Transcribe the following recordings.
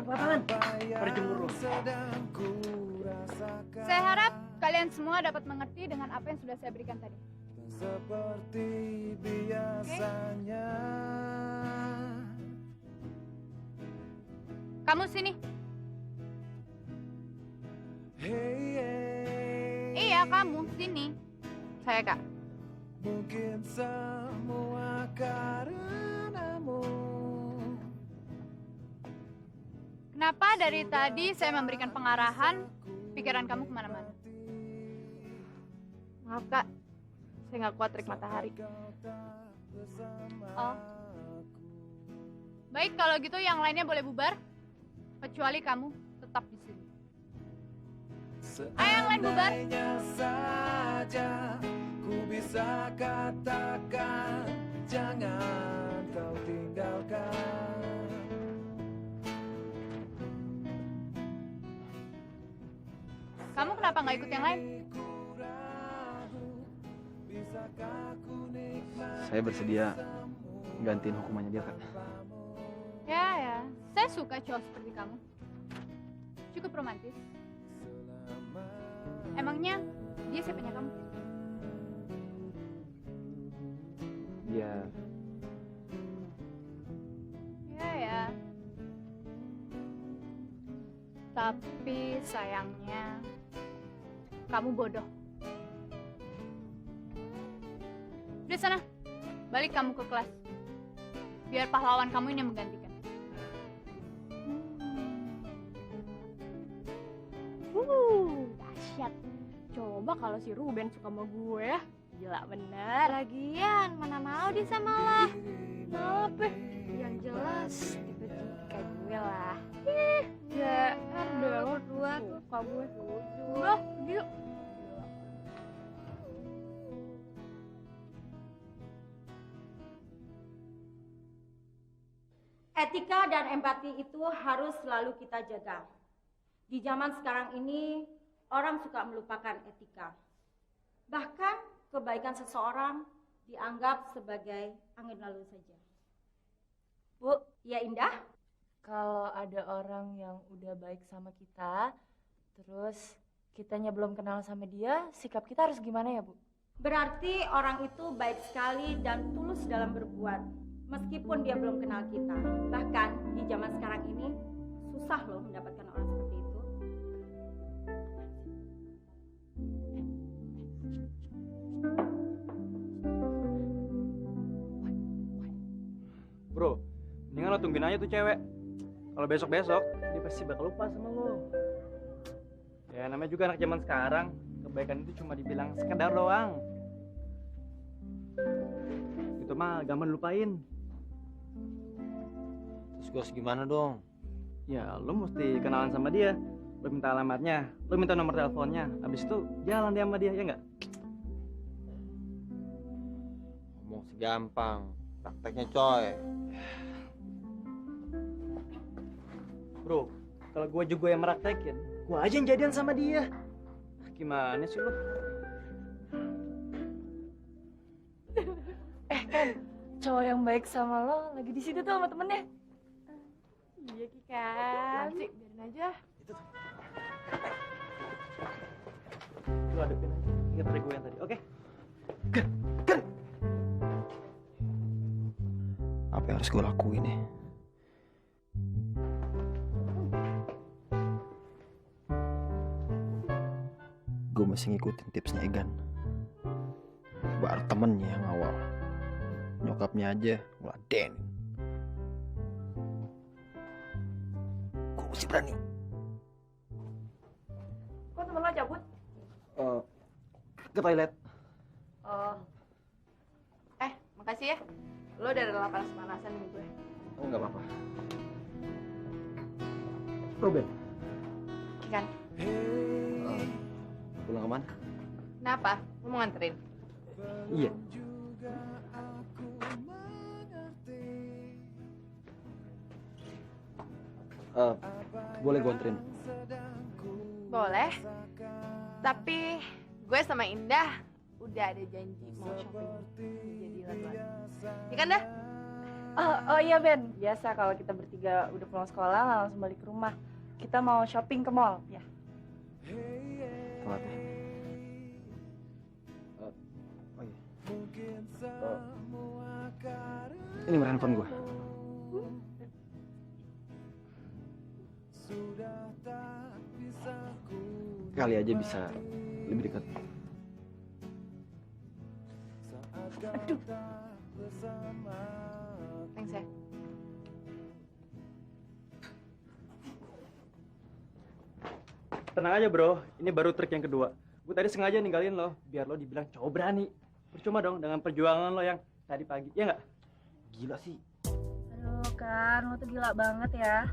pelan-pelan. Berjemur lo. Saya harap kalian semua dapat mengerti dengan apa yang sudah saya berikan tadi. Seperti biasanya. Kamu sini. Iya, kamu sini. Saya Kak. Mungkin semua karenamu. Kenapa dari tadi saya memberikan pengarahan, pikiran kamu kemana-mana? Maaf Kak, saya nggak kuat terik matahari. Oh. Baik, kalau gitu yang lainnya boleh bubar. Kecuali kamu tetap di sini. Ayo yang lain bubar. Seandainya saja ku bisa katakan, jangan kau tinggalkan. Kamu kenapa nggak ikut yang lain? Saya bersedia gantiin hukumannya dia, Kak. Ya. Saya suka cowok seperti kamu. Cukup romantis. Emangnya dia siapanya kamu? Dia Ya. Tapi sayangnya kamu bodoh. Udah sana, balik kamu ke kelas. Biar pahlawan kamu ini yang menggantikan. Dahsyat. Coba kalau si Ruben suka sama gue, gila bener. Lagian, mana mau dia sama lo? Kenapa? Yang jelas, tipe-tipe kayak gue lah. Ya, Udah, lo berdua tuh. suka gue. Udah, yuk. Etika dan empati itu harus selalu kita jaga. Di zaman sekarang ini, orang suka melupakan etika. Bahkan kebaikan seseorang dianggap sebagai angin lalu saja. Bu, ya Indah? Kalau ada orang yang udah baik sama kita, terus kitanya belum kenal sama dia, sikap kita harus gimana ya, Bu? Berarti orang itu baik sekali dan tulus dalam berbuat, meskipun dia belum kenal kita. Bahkan di zaman sekarang ini, susah loh mendapatkan orang seperti itu. Bro, mendingan lo tungguin aja tuh cewek. Kalau besok-besok, dia pasti bakal lupa sama lo. Ya, namanya juga anak zaman sekarang. Kebaikan itu cuma dibilang sekedar doang. Itu mah gampang lupain. Terus gue harus gimana dong? Ya, lo mesti kenalan sama dia. Lo minta alamatnya, lo minta nomor teleponnya. Habis itu jalan dia sama dia, ya nggak? Ngomong segampang, prakteknya coy. Bro, kalau gue juga yang meraktekin, gue aja yang jadian sama dia. Gimana sih lo? Kan, cowok yang baik sama lo lagi di situ tuh sama temennya. Iya, Ki kan. Sih, biarin aja. Itu tuh. Lo hadapin aja. Ingat dari gue yang tadi, oke? Kan. Apa yang harus gue lakuin ya? Gue masih ngikutin tipsnya Egan. Bar temennya yang awal. Nyokapnya aja ngeladenin. Gue mesti berani. Kok temen lo cabut? Ke toilet. Oh. Makasih ya. Lo udah rela panas-panasan nih gue. Oh, nggak apa-apa. Ruben, Kan, pulang kemana? kenapa? Lo mau nganterin? Iya. Boleh gue anterin? Boleh. Tapi gue sama Indah udah ada janji mau shopping. Jadi lalu. Ya kan dah? Oh iya Ben, biasa kalau kita bertiga udah pulang sekolah nggak langsung balik ke rumah. Kita mau shopping ke mall, ya. Telat ya. Oh iya. Ini handphone gue. Kali aja bisa lebih dekat. Aduh. Thanks ya. Tenang aja bro, ini baru trik yang kedua. Gue tadi sengaja ninggalin lo, biar lo dibilang cowok berani. Percuma dong dengan perjuangan lo yang tadi pagi, ya nggak? Gila sih. Aduh kan, lo tuh gila banget ya.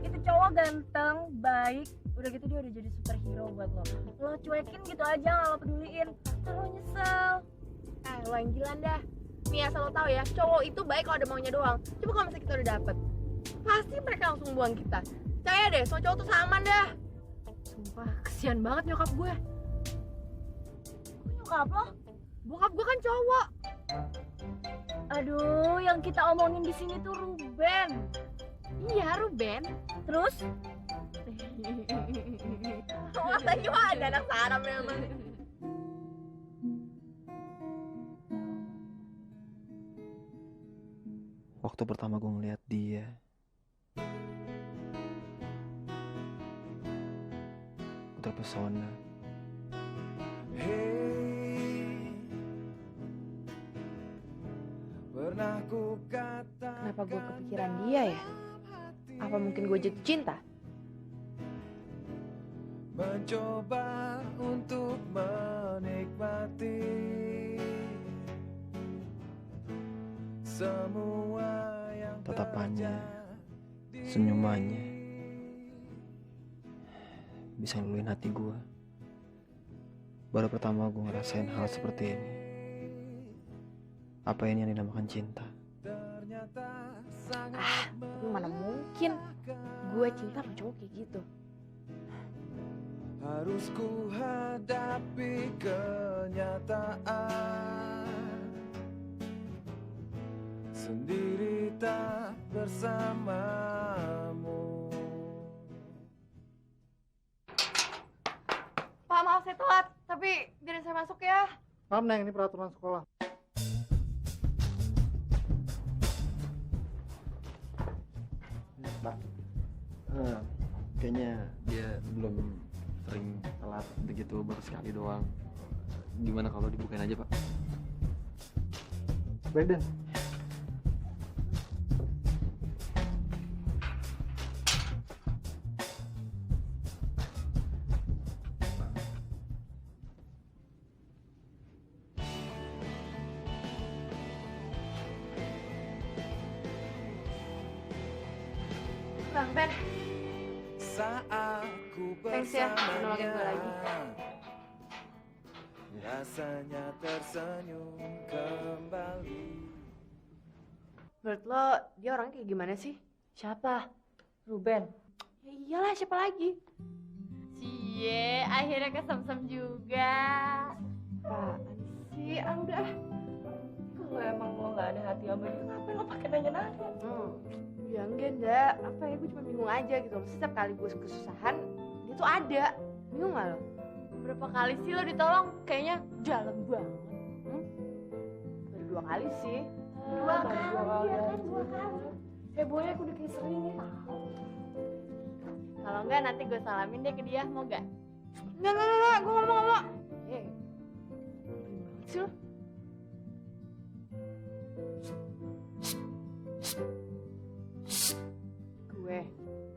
Itu cowok ganteng, baik, udah gitu dia udah jadi superhero buat lo. Lo cuekin gitu aja, nggak lo peduliin. Lo nyesel. Lo yang gila dah. Nih asal lo tahu ya, cowok itu baik kalau ada maunya doang. Coba kalau misalnya kita udah dapet, pasti mereka langsung buang kita. Percaya deh, semua cowok tuh sama dah. Sumpah, kesian banget nyokap gue. Kok nyokap lo? Bokap gue kan cowok. Aduh, yang kita omongin di sini tuh Ruben. Iya, Ruben. Terus? Masa cuma ada anak Sarah memang. Waktu pertama gue ngeliat dia, gue terpesona. Kenapa gue kepikiran dia ya? Apa mungkin gue jatuh cinta? Mencoba untuk menikmati semua yang Tatapannya, senyumannya, bisa ngeluluin hati gue. Baru pertama gue ngerasain hal seperti ini. Apa ini yang dinamakan cinta? Tapi mana mungkin gue cinta sama cowok kayak gitu. Harus ku hadapi kenyataan, sendiri tak bersamamu. Pak, maaf saya telat, tapi biarin saya masuk ya. Paham Neng, ini peraturan sekolah. Pak, kayaknya dia belum sering telat begitu, baru sekali doang. Gimana kalau dibukain aja, Pak? Beden. Bang Ben, Saat ku thanks ya, udah nolongin gue lagi. Rasanya tersenyum kembali. Menurut lo, dia orangnya kayak gimana sih? Siapa? Ruben. Ya iyalah, siapa lagi? Cie, akhirnya kesem-sem juga. Apaan sih? Udah. Kalau emang lo nggak ada hati sama dia, ngapain lo pakai nanya-nanya? Ya enggak, enggak. Apa ya, gue cuma bingung aja gitu. Setiap kali gue kesusahan, dia tuh ada. Bingung gak lo? Berapa kali sih lo ditolong? Kayaknya jalan banget. Baru 2 kali sih. Dua kali ya kan, 2 kali. Hebohnya aku udah kayak sering ya. Kalau enggak, nanti gue salamin deh ke dia. Mau gak? Enggak. Gue ngomong. Banget sih lo. Gue.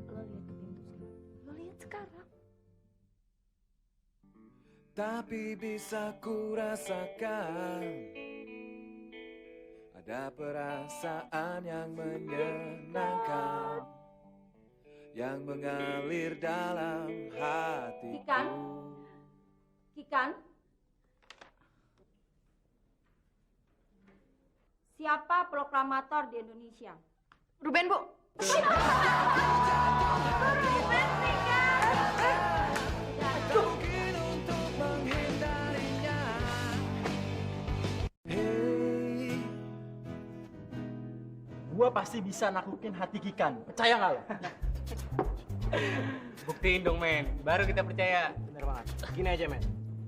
Lo lihat ke pintu sekarang. Lo lihat sekarang. Tapi bisa ku rasakan ada perasaan yang menyenangkan yang mengalir dalam hatiku. Kikan? Siapa proklamator di Indonesia? Ruben, Bu. Mungkin untuk menghindarinya. Hey, gua pasti bisa naklukin hati Kikan. Percaya nggak lo? Buktiin dong men, baru kita percaya. Bener banget. Gini aja men,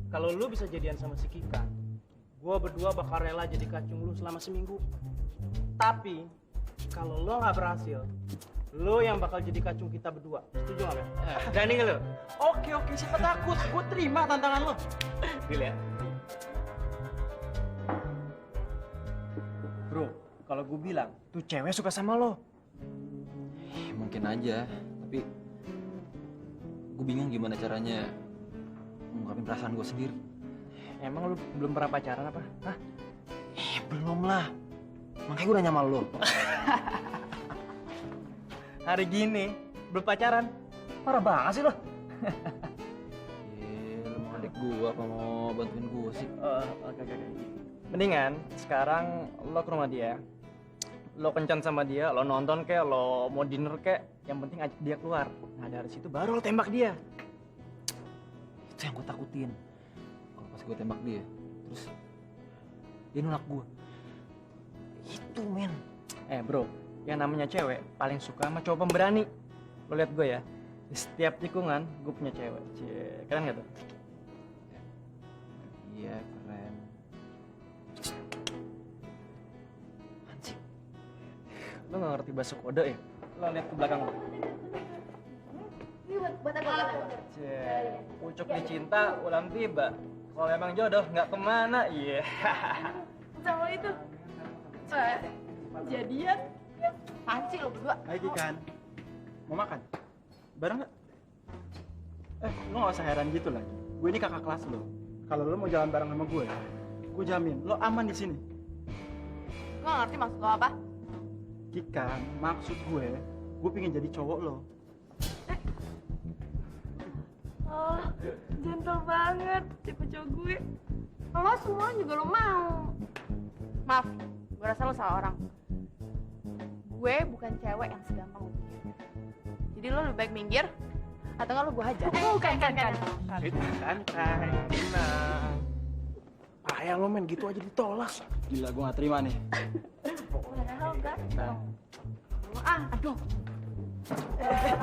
kalau lu bisa jadian sama si Kikan, gua berdua bakal rela jadi kacung lu selama seminggu. Tapi kalau lo nggak berhasil, lo yang bakal jadi kacung kita berdua. Setuju nggak men? Berani nggak lo? Oke, siapa takut? Gue terima tantangan lo. Deal ya? Bro, kalau gue bilang tuh cewek suka sama lo. Mungkin aja, tapi gue bingung gimana caranya ngungkapin perasaan gue sendiri. Emang lu belum pernah pacaran apa? Hah? Belum lah. Makanya gue nanya sama lo. Hari gini belum pacaran? Parah banget sih lo. Lu mau adik gue apa mau bantuin gue sih? Oke. Mendingan sekarang lo ke rumah dia. Lo kencan sama dia, lo nonton kek, lo mau dinner kek, yang penting ajak dia keluar. Nah dari situ baru lo tembak dia. Itu yang gue takutin. Kalau pas gue tembak dia, terus dia nolak gue. Itu men. Bro, yang namanya cewek paling suka sama cowok pemberani. Lo liat gue ya, di setiap tikungan gue punya cewek. Cie, keren gak tuh? Iya keren. Lo gak ngerti bahasa kode ya? Lo liat ke belakang lo. Ini buat aku. Cie, pucuk dicinta, ulang tiba. Kalau emang jodoh nggak kemana, iya. Sama itu. Jadian. Panci lo berdua. Hai Kikan, mau makan? Bareng nggak? Lo nggak usah heran gitu lagi. Gue ini kakak kelas lo. Kalau lo mau jalan bareng sama gue jamin lo aman di sini. Lo gak ngerti maksud lo apa? Kikan, maksud gue pengen jadi cowok lo. Oh, gentle banget tipe cowok gue. Lo semua juga lo mau. Maaf, gue rasa lo salah orang. Gue bukan cewek yang segampang lo pikir. Jadi lo lebih baik minggir, atau nggak lo gue hajar. Kan. Santai, tenang. Payah lo men, gitu aja ditolak. Gila, gue gak terima nih. Padahal ganteng. Aduh.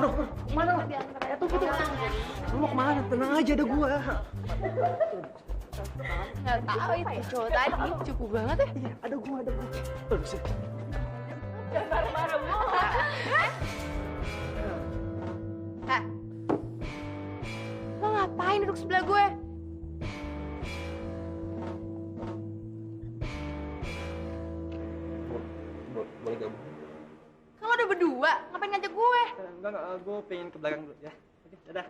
Bro, mana lo? Tunggu. Lo mau kemana? Tenang aja, ada gue. Nggak tahu itu cowok tadi cukup banget ya. Iya, ada gue. Sih. Jangan marah-marah mulu. Lo ngapain duduk sebelah gue? Boleh gabung? Kan lo udah berdua, ngapain ngajak gue? Enggak, gue pengen ke belakang dulu ya. Oke, dadah.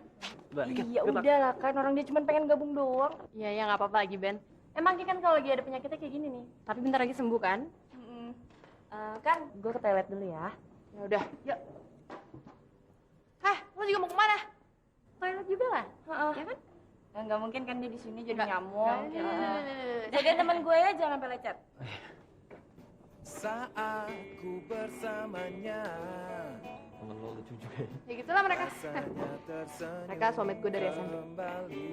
Iya udah lah kan, orang dia cuma pengen gabung doang. Iya, ya nggak apa-apa lagi Ben. Emang kan kalau lagi ada penyakitnya kayak gini nih. Tapi bentar lagi sembuh kan? Kan gue ke toilet dulu ya. Ya udah, yuk. Lo juga mau kemana? Toilet juga lah. Ya kan? Nggak mungkin kan dia di sini jadi Nggak. nyamuk. Nggak. Jagain teman gue ya, jangan sampai lecet. Saat ku bersamanya, Temen lo lucu juga ya. Ya gitulah mereka. rasanya tersenyum Mereka suamitku dari SMP. kembali.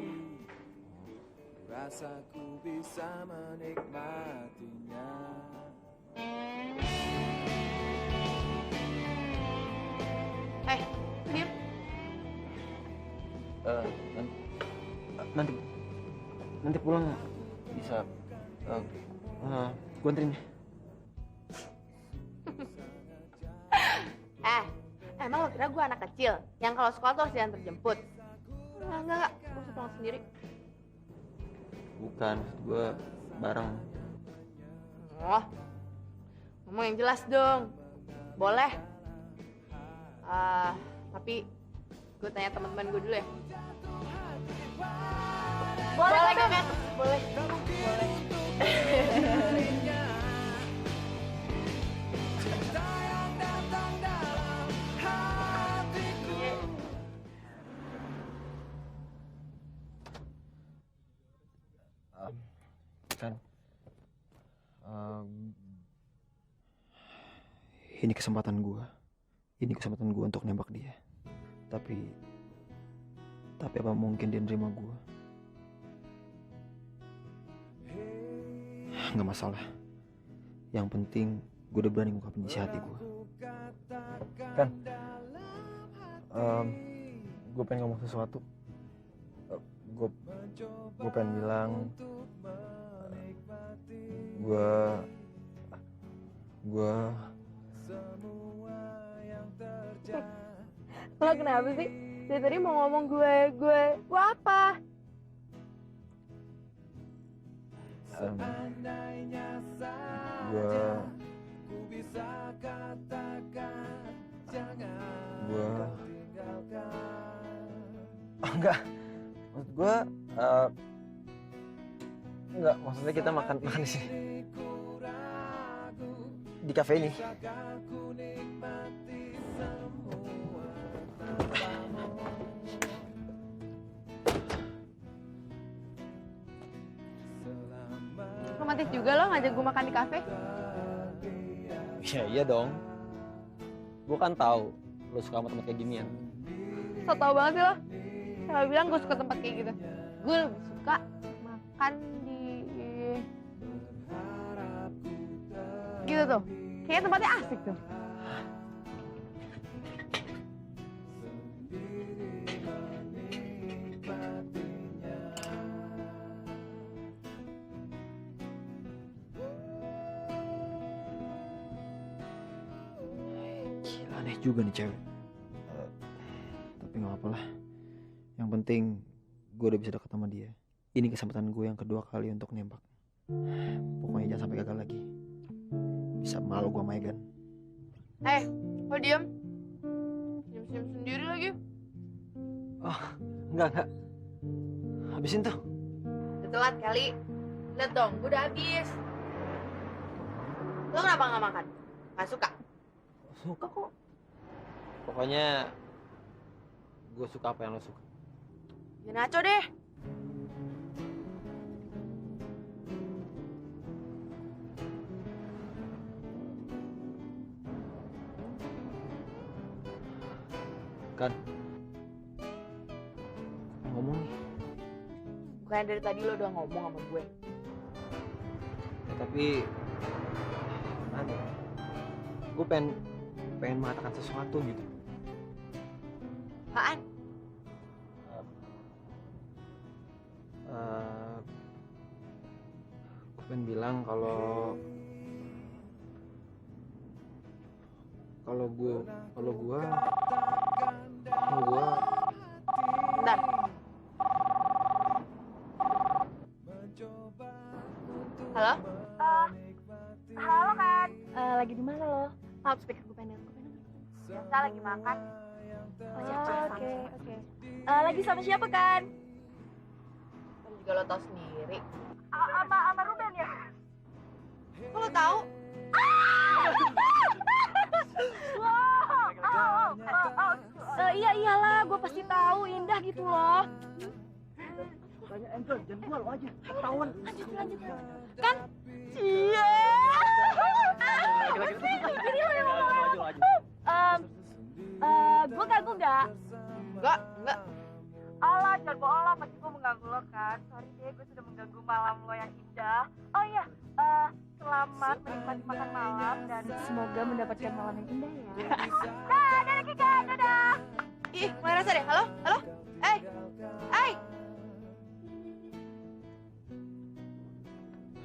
Rasa ku bisa menikmatinya. Diam. Nanti pulang bisa gue anterin ya. Emang lo kira gue anak kecil yang kalau sekolah tuh harus diantar jemput? Enggak. Gue bisa pulang sendiri. Bukan, gue bareng. Oh, ngomong yang jelas dong. Boleh. Tapi gue tanya teman-teman gue dulu ya. Boleh kan? Boleh. Kan ini kesempatan gue untuk nembak dia, tapi apa mungkin dia nerima gue? Nggak masalah, yang penting gue udah berani ngungkapin isi hati gue. Kan, gue pengen ngomong sesuatu. Gue pengen bilang, gue Lo kenapa sih? Dari tadi mau ngomong gue apa? Enggak, maksud gue, enggak, maksudnya kita makan di sini, di kafe ini. Romantis juga lo ngajak gue makan di kafe. Ya iya dong, gue kan tahu lo suka sama tempat kayak ginian. So tau banget sih lo. Siapa bilang gue suka tempat kayak gitu? Gue lebih suka makan di gitu tuh. Kayaknya tempatnya asik tuh. Gila, aneh juga nih cewek. Tapi nggak apa-apa lah. Yang penting gue udah bisa dekat sama dia. Ini kesempatan gue yang kedua kali untuk nembak. Pokoknya jangan sampai gagal lagi. Bisa malu gue sama Egan. Lo diem. Senyum-senyum sendiri lagi. Oh, enggak. Habisin tuh. Udah telat kali. Lihat dong, gue udah habis. Lo kenapa nggak makan? Nggak suka? Suka kok. Pokoknya gue suka apa yang lo suka. Jangan ngaco deh. Kan ngomong nih. Bukannya dari tadi lo udah ngomong sama gue. Ya, tapi gimana ya? Gue pengen mengatakan sesuatu gitu. Apaan? Gue pengen bilang kalau gue Bentar. Halo? Halo kan? Lagi di mana lo? Maaf, speaker gue pengen. Biasa lagi makan. Oke. Lagi sama siapa kan? Kan juga lo tau sendiri. Sama Ruben ya? Kok lo tau? Iya iyalah, gue pasti tahu Indah gitu loh. Tanya Angel, jangan gua lo aja. Ketahuan. Lanjut. Kan? Iya. Jadi lo yang ngomong. Gue ganggu nggak? Enggak. Alah, jangan bohong lah, pasti gue mengganggu lo kan. Sorry deh, gue sudah mengganggu malam lo yang indah. Oh iya, selamat menikmati makan malam dan semoga mendapatkan malam yang indah ya. Dadah Kika, dadah. Ih, mulai rasa deh. Halo? Hey.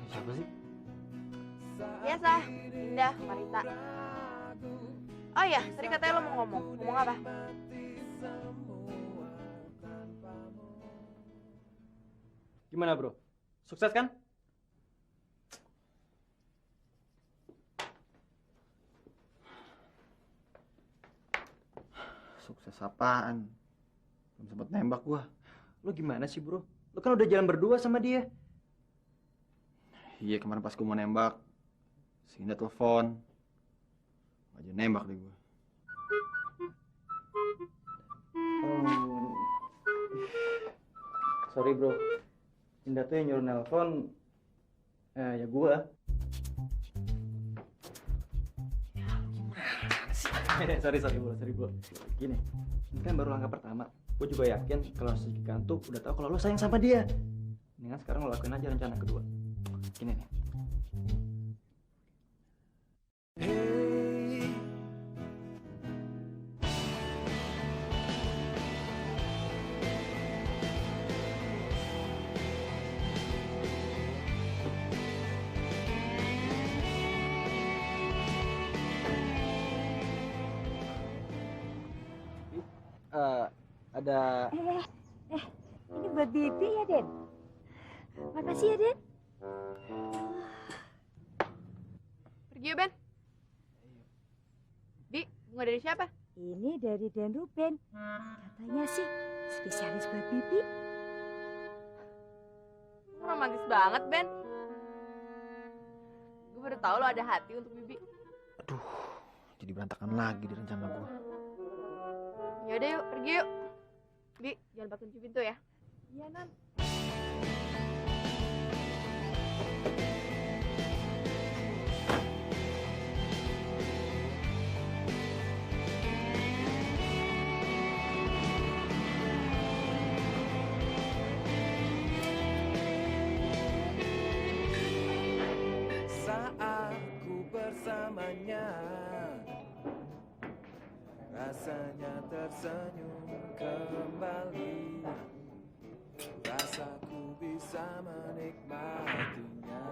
Siapa sih? Biasa, Indah, Marita. Oh iya, tadi katanya lo mau ngomong. Ngomong apa? Gimana bro? Sukses kan? Sukses apaan? Belum sempet nembak gua. Lo gimana sih bro? Lo kan udah jalan berdua sama dia. Iya, kemarin pas gua mau nembak, si Indah telepon. Aja nembak deh gua. Sorry bro, Indah tuh yang nyuruh nelpon, ya gua. sorry bro. Gini, ini kan baru langkah pertama. Gue juga yakin kalau si Kantu udah tahu kalau lo sayang sama dia. Mendingan sekarang lo lakuin aja rencana kedua. Gini nih. Ada Ini buat Bibi ya, Den? Makasih ya, Den. Pergi yuk, Ben. Bi, bunga dari siapa? Ini dari Den Ruben. Katanya sih spesialis buat Bibi. Romantis banget, Ben. Gue baru tahu lo ada hati untuk Bibi. Aduh, jadi berantakan lagi di rencana gue. Yaudah yuk, pergi yuk. Bi, jangan lupa kunci pintu ya. Iya, Nan. Saat ku bersamanya, rasanya tersenyum kembali. Rasaku bisa menikmatinya.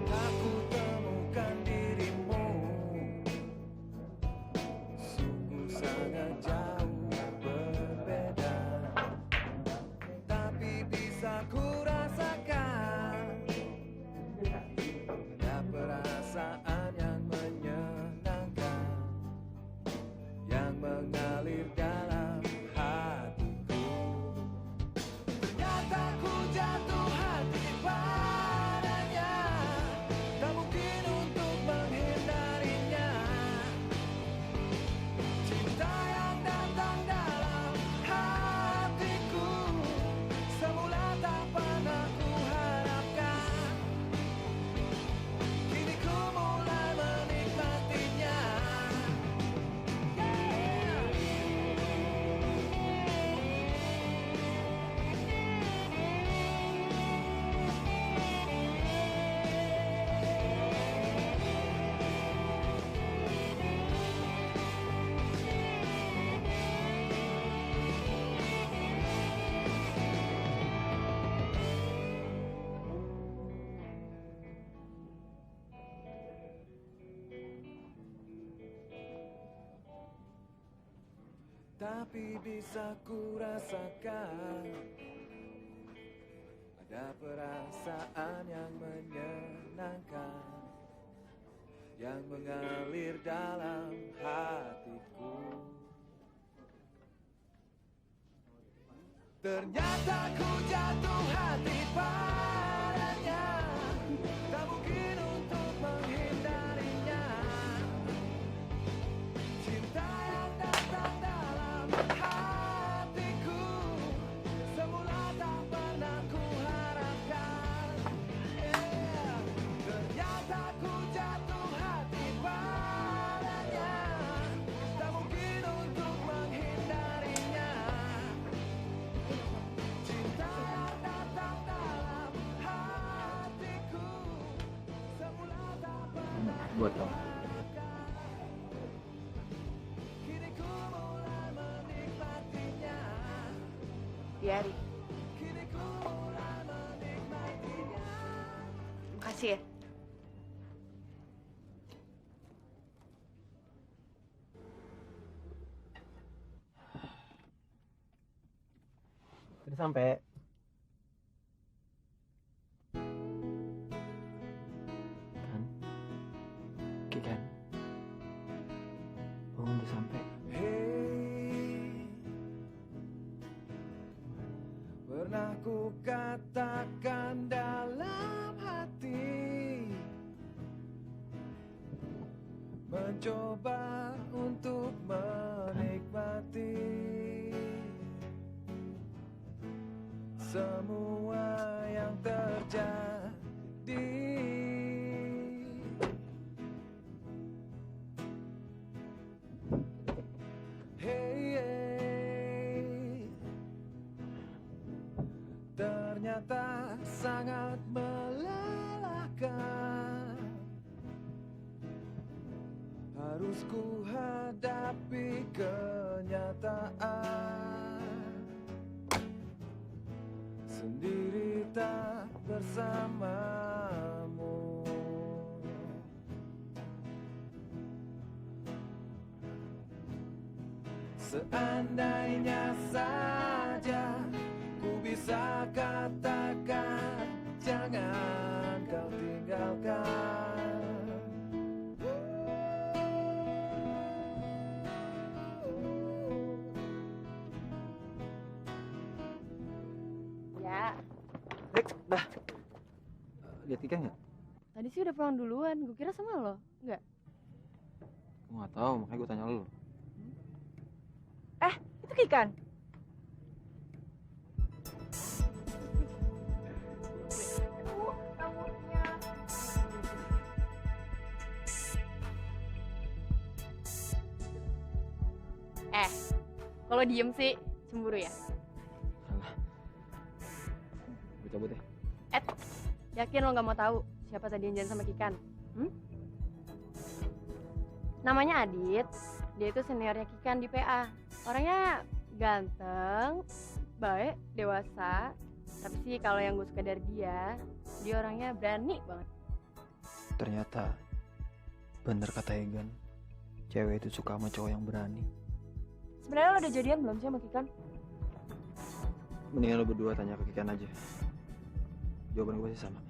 Aku temukan dirimu sungguh sangat jauh berbeda, tapi bisa ku rasakan ada perasaan yang menyenangkan yang mengalir dalam hatiku. Ternyata ku jatuh hati padanya, tak mungkin untuk menghindarinya. Cinta yang datang dalam hatiku, semula tak pernah ku harapkan. Kini ku mulai menikmatinya. Tapi bisa ku rasakan ada perasaan yang menyenangkan yang mengalir dalam hatiku. Ternyata ku jatuh hati padanya, tak mungkin untuk menghindarinya. Cinta yang datang dalam hatiku, semula tak pernah ku harapkan. Ternyata ku jatuh hati padanya, tak mungkin untuk menghindarinya. Cinta yang datang dalam hatiku, semula tak pernah ku Buat lo. kini ku mulai menikmatinya. Biarin. Kini ku mulai menikmatinya. Makasih ya. Udah sampai. Kan? Oke kan? Oh, udah sampai. Hei, pernah ku katakan dalam hati, mencoba untuk menikmati semua yang terjadi. Hey, ternyata sangat melelahkan. Harus ku hadapi kenyataan sendiri. cinta bersamamu. Seandainya saja ku bisa katakan, jangan kau tinggalkan. Ya, Dah. Lihat ikan nggak? tadi sih udah pulang duluan. Gue kira sama lo. Enggak. Gue nggak tahu, makanya gue tanya lo. Itu Kikan. Kalau diem sih cemburu ya? Alah. Gue cabut ya. Yakin lo nggak mau tahu siapa tadi yang jalan sama Kikan? Namanya Adit. Dia itu seniornya Kikan di PA. Orangnya ganteng, baik, dewasa. Tapi sih kalau yang gue suka dari dia orangnya berani banget. Ternyata bener kata Egan. Cewek itu suka sama cowok yang berani. Sebenarnya lo udah jadian belum sih sama Kikan? Mendingan lo berdua tanya ke Kikan aja. Jawaban gue sih sama.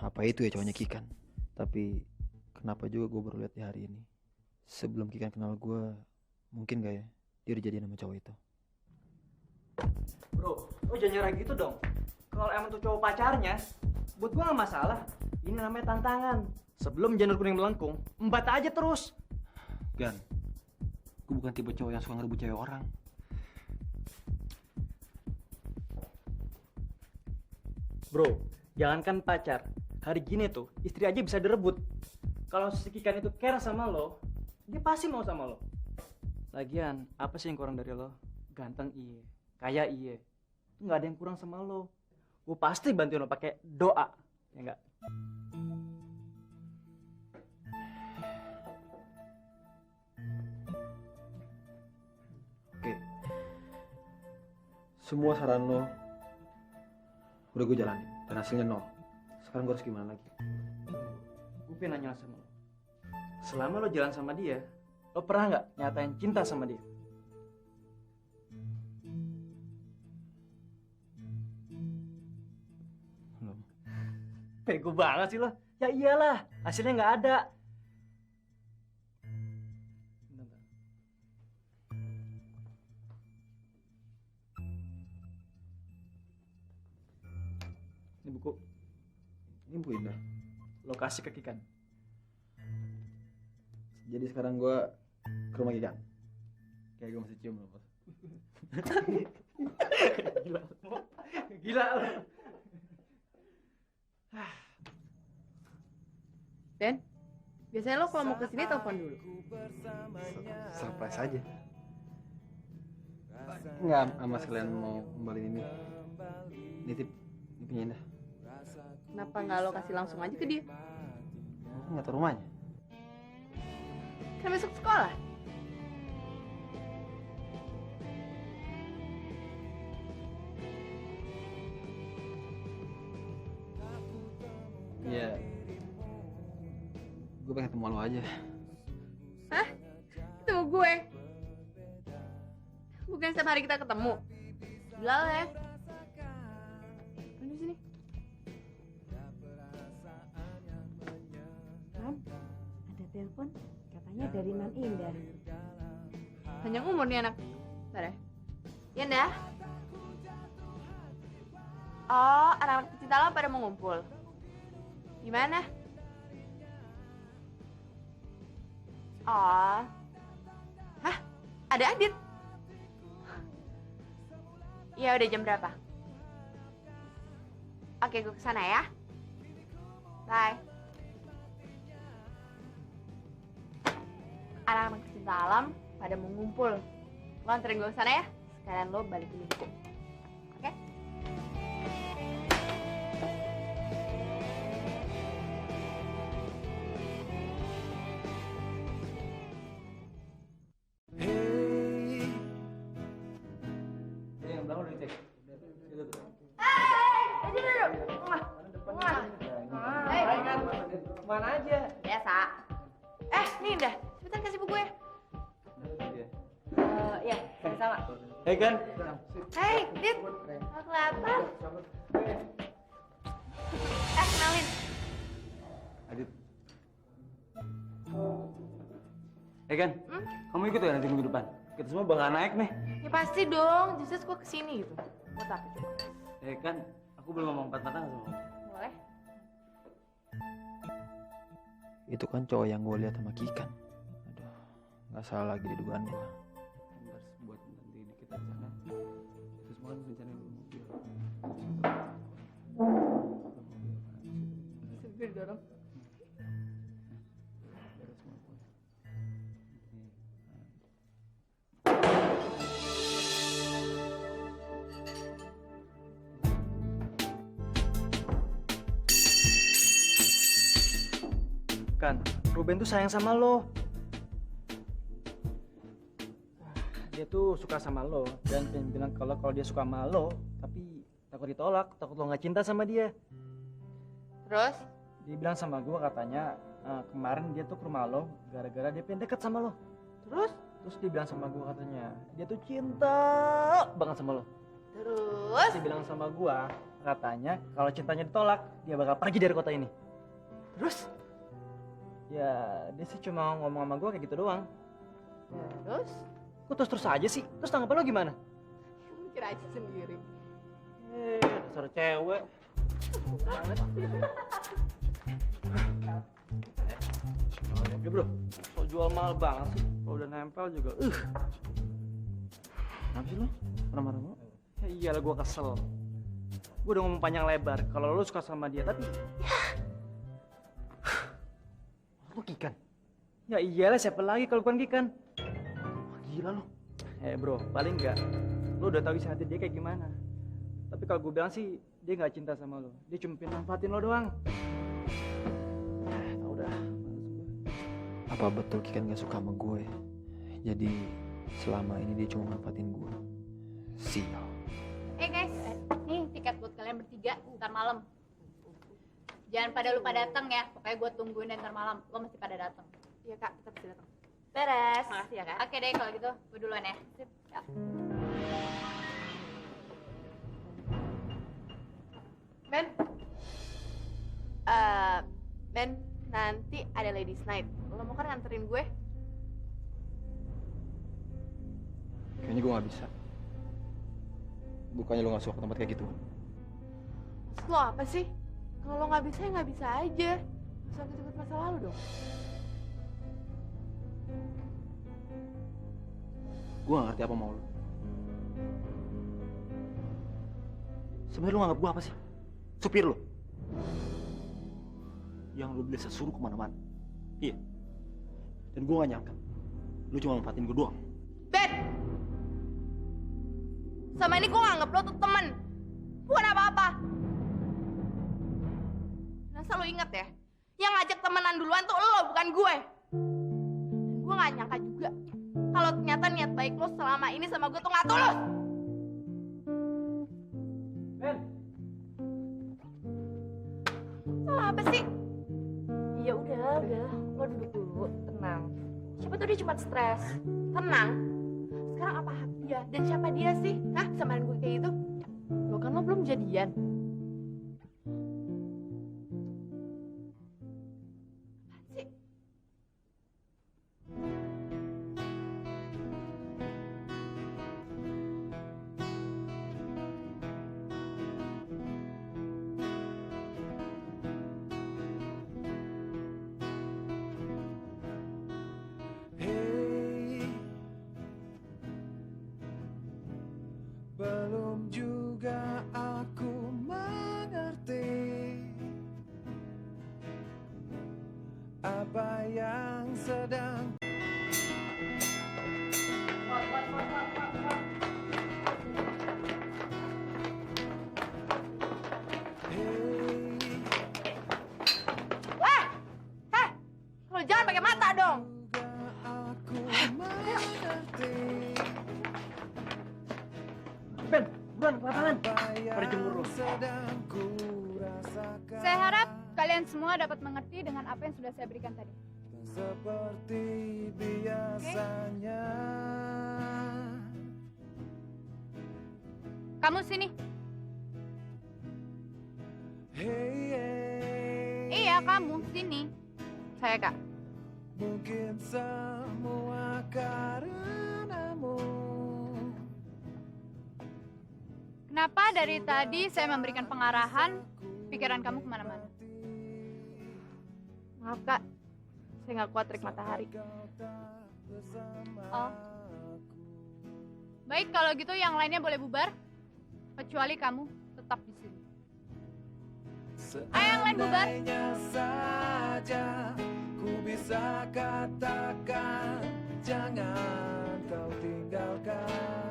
Apa itu ya cowoknya Kikan? Tapi kenapa juga gue baru lihat di hari ini? Sebelum Kikan kenal gue, mungkin gak ya dia udah jadian sama cowok itu? Bro, lo jangan nyerah gitu dong. Kalau emang tuh cowok pacarnya, buat gua nggak masalah. Ini namanya tantangan. Sebelum janur kuning melengkung, embat aja terus. Gan, gue bukan tipe cowok yang suka ngerebut cewek orang. Bro, jangankan pacar. Hari gini tuh, istri aja bisa direbut. Kalau si Kikan itu care sama lo, dia pasti mau sama lo. Lagian, apa sih yang kurang dari lo? Ganteng iye, kaya iye. Nggak ada yang kurang sama lo. Gue pasti bantuin lo pakai doa, ya enggak? Oke. Semua saran lo udah gue jalanin dan hasilnya nol. Sekarang gue harus gimana lagi? Gue pengen nanya sama lo. Selama lo jalan sama dia, lo pernah nggak nyatain cinta sama dia? Belum. Bego banget sih lo. Ya iyalah, hasilnya nggak ada. Bentar. Ini buku. Ini buku indah. Lo kasih ke Kikan. Jadi sekarang gue ke rumah Kikan. Kayak gue masih cium lo, Bos. Gila. Gila lo. Dan biasanya lo kalau mau kesini telepon dulu. Surprise aja. Enggak, sama sekalian mau kembaliin ini. Nitip, ini punya Indah. Kenapa nggak lo kasih langsung aja ke dia? Aku nggak tahu rumahnya. Kan besok sekolah. Iya. Gue pengen ketemu lo aja. Hah? Ketemu gue? Bukan setiap hari kita ketemu. Gila lo ya. Mana sini? Kan, ada telepon katanya dari Non Indah. Panjang umur nih anak. Bentar ya. Iya dah. Oh, anak-anak pecinta lo pada mau ngumpul. Gimana? Oh. Hah? Ada Adit? Iya, udah jam berapa? Oke, gue kesana ya. Bye. Anak-anak pecinta alam pada mau ngumpul. Lo anterin gue kesana ya. Sekalian lo balikin buku. Oke? Hey, cek. Kemana aja? Biasa. Nih Indah, cepetan kasih buku gue. Ya, sama-sama. Hei kan? Hei, Dit. Nggak kelihatan. Kenalin. Adit. Hei kan? Kamu ikut ya nanti minggu depan? Kita semua bakal naik nih. Ya pasti dong, justru gue kesini gitu. Buat apa coba? Hei kan? Aku belum ngomong empat-empatan sama kamu. Boleh? Itu kan cowok yang gue lihat sama Kikan. Aduh, nggak salah lagi di dugaan gue. Harus buat nanti kita di sana. Itu semua kan rencana belum mobil. Gue didorong. Kan, Ruben tuh sayang sama lo. Dia tuh suka sama lo dan pengen bilang kalau dia suka sama lo, tapi takut ditolak, takut lo nggak cinta sama dia. Terus? Dia bilang sama gue katanya kemarin dia tuh ke rumah lo gara-gara dia pengen deket sama lo. Terus? Terus dia bilang sama gue katanya dia tuh cinta banget sama lo. Terus? Dia bilang sama gue katanya kalau cintanya ditolak dia bakal pergi dari kota ini. Terus? Ya dia sih cuma ngomong sama gue kayak gitu doang. Terus? Kok terus aja sih? Terus tanggapan lo gimana? Mikir aja sendiri. Dasar cewek. Ya bro, so jual mahal banget sih. Kalau udah nempel juga. Kenapa sih lo? Marah-marah lo? Ya iyalah gue kesel. Gue udah ngomong panjang lebar kalau lo suka sama dia, tapi lo Kikan. Ya iyalah siapa lagi kalau bukan Kikan? Wah, gila lo. Bro, paling enggak lo udah tahu isi hati dia kayak gimana. Tapi kalau gue bilang sih dia nggak cinta sama lo. Dia cuma pengen manfaatin lo doang. Tau dah. Apa betul Kikan gak suka sama gue? Jadi selama ini dia cuma manfaatin gue. Sial. Guys, nih tiket buat kalian bertiga ntar malam. Jangan pada lupa datang ya, pokoknya gue tungguin ntar malam. Lo mesti pada datang. Iya kak, kita bisa datang. Beres. Makasih ya kak. Oke deh kalau gitu, gue duluan ya. Sip. Ya. Ben, nanti ada ladies night. Lo mau kan nganterin gue? Kayaknya gue gak bisa. Bukannya lo gak suka ke tempat kayak gitu? Maksud lo apa sih? Kalau lo nggak bisa ya nggak bisa aja. Gak usah ikut masa lalu dong. Gue gak ngerti apa mau lo. Sebenarnya lo nganggap gue apa sih? Supir lo? Yang lo bisa suruh kemana-mana. Iya. Dan gue gak nyangka lo cuma manfaatin gue doang. Ben! Sama ini gue nganggep lo tuh temen. Bukan apa-apa. Asal lo inget ya, yang ngajak temenan duluan tuh lo, bukan gue. Dan gue gak nyangka juga kalau ternyata niat baik lo selama ini sama gue tuh gak tulus. Ben. Salah apa sih? Ya udah, lo duduk dulu, tenang. Siapa tuh dia cuma stres. Tenang. Sekarang apa hak dia? Dan siapa dia sih? Hah? Samain gue kayak gitu? Lo kan lo belum jadian. Apaan sih? Hey, belum juga aku mengerti apa yang sedang Lo jangan pakai mata dong. aku mengerti. Ben, buruan, lapangan. Pada jemur lo. Saya harap kalian semua dapat mengerti dengan apa yang sudah saya berikan tadi. Seperti biasanya. Kamu sini. Iya, kamu sini. Saya Kak. Mungkin semua karenamu. Kenapa dari tadi saya memberikan pengarahan, pikiran kamu kemana-mana? Maaf kak, saya nggak kuat terik matahari. Oh. Baik, kalau gitu yang lainnya boleh bubar. Kecuali kamu tetap di sini. Ayo yang lain bubar. Seandainya saja ku bisa katakan, jangan kau tinggalkan.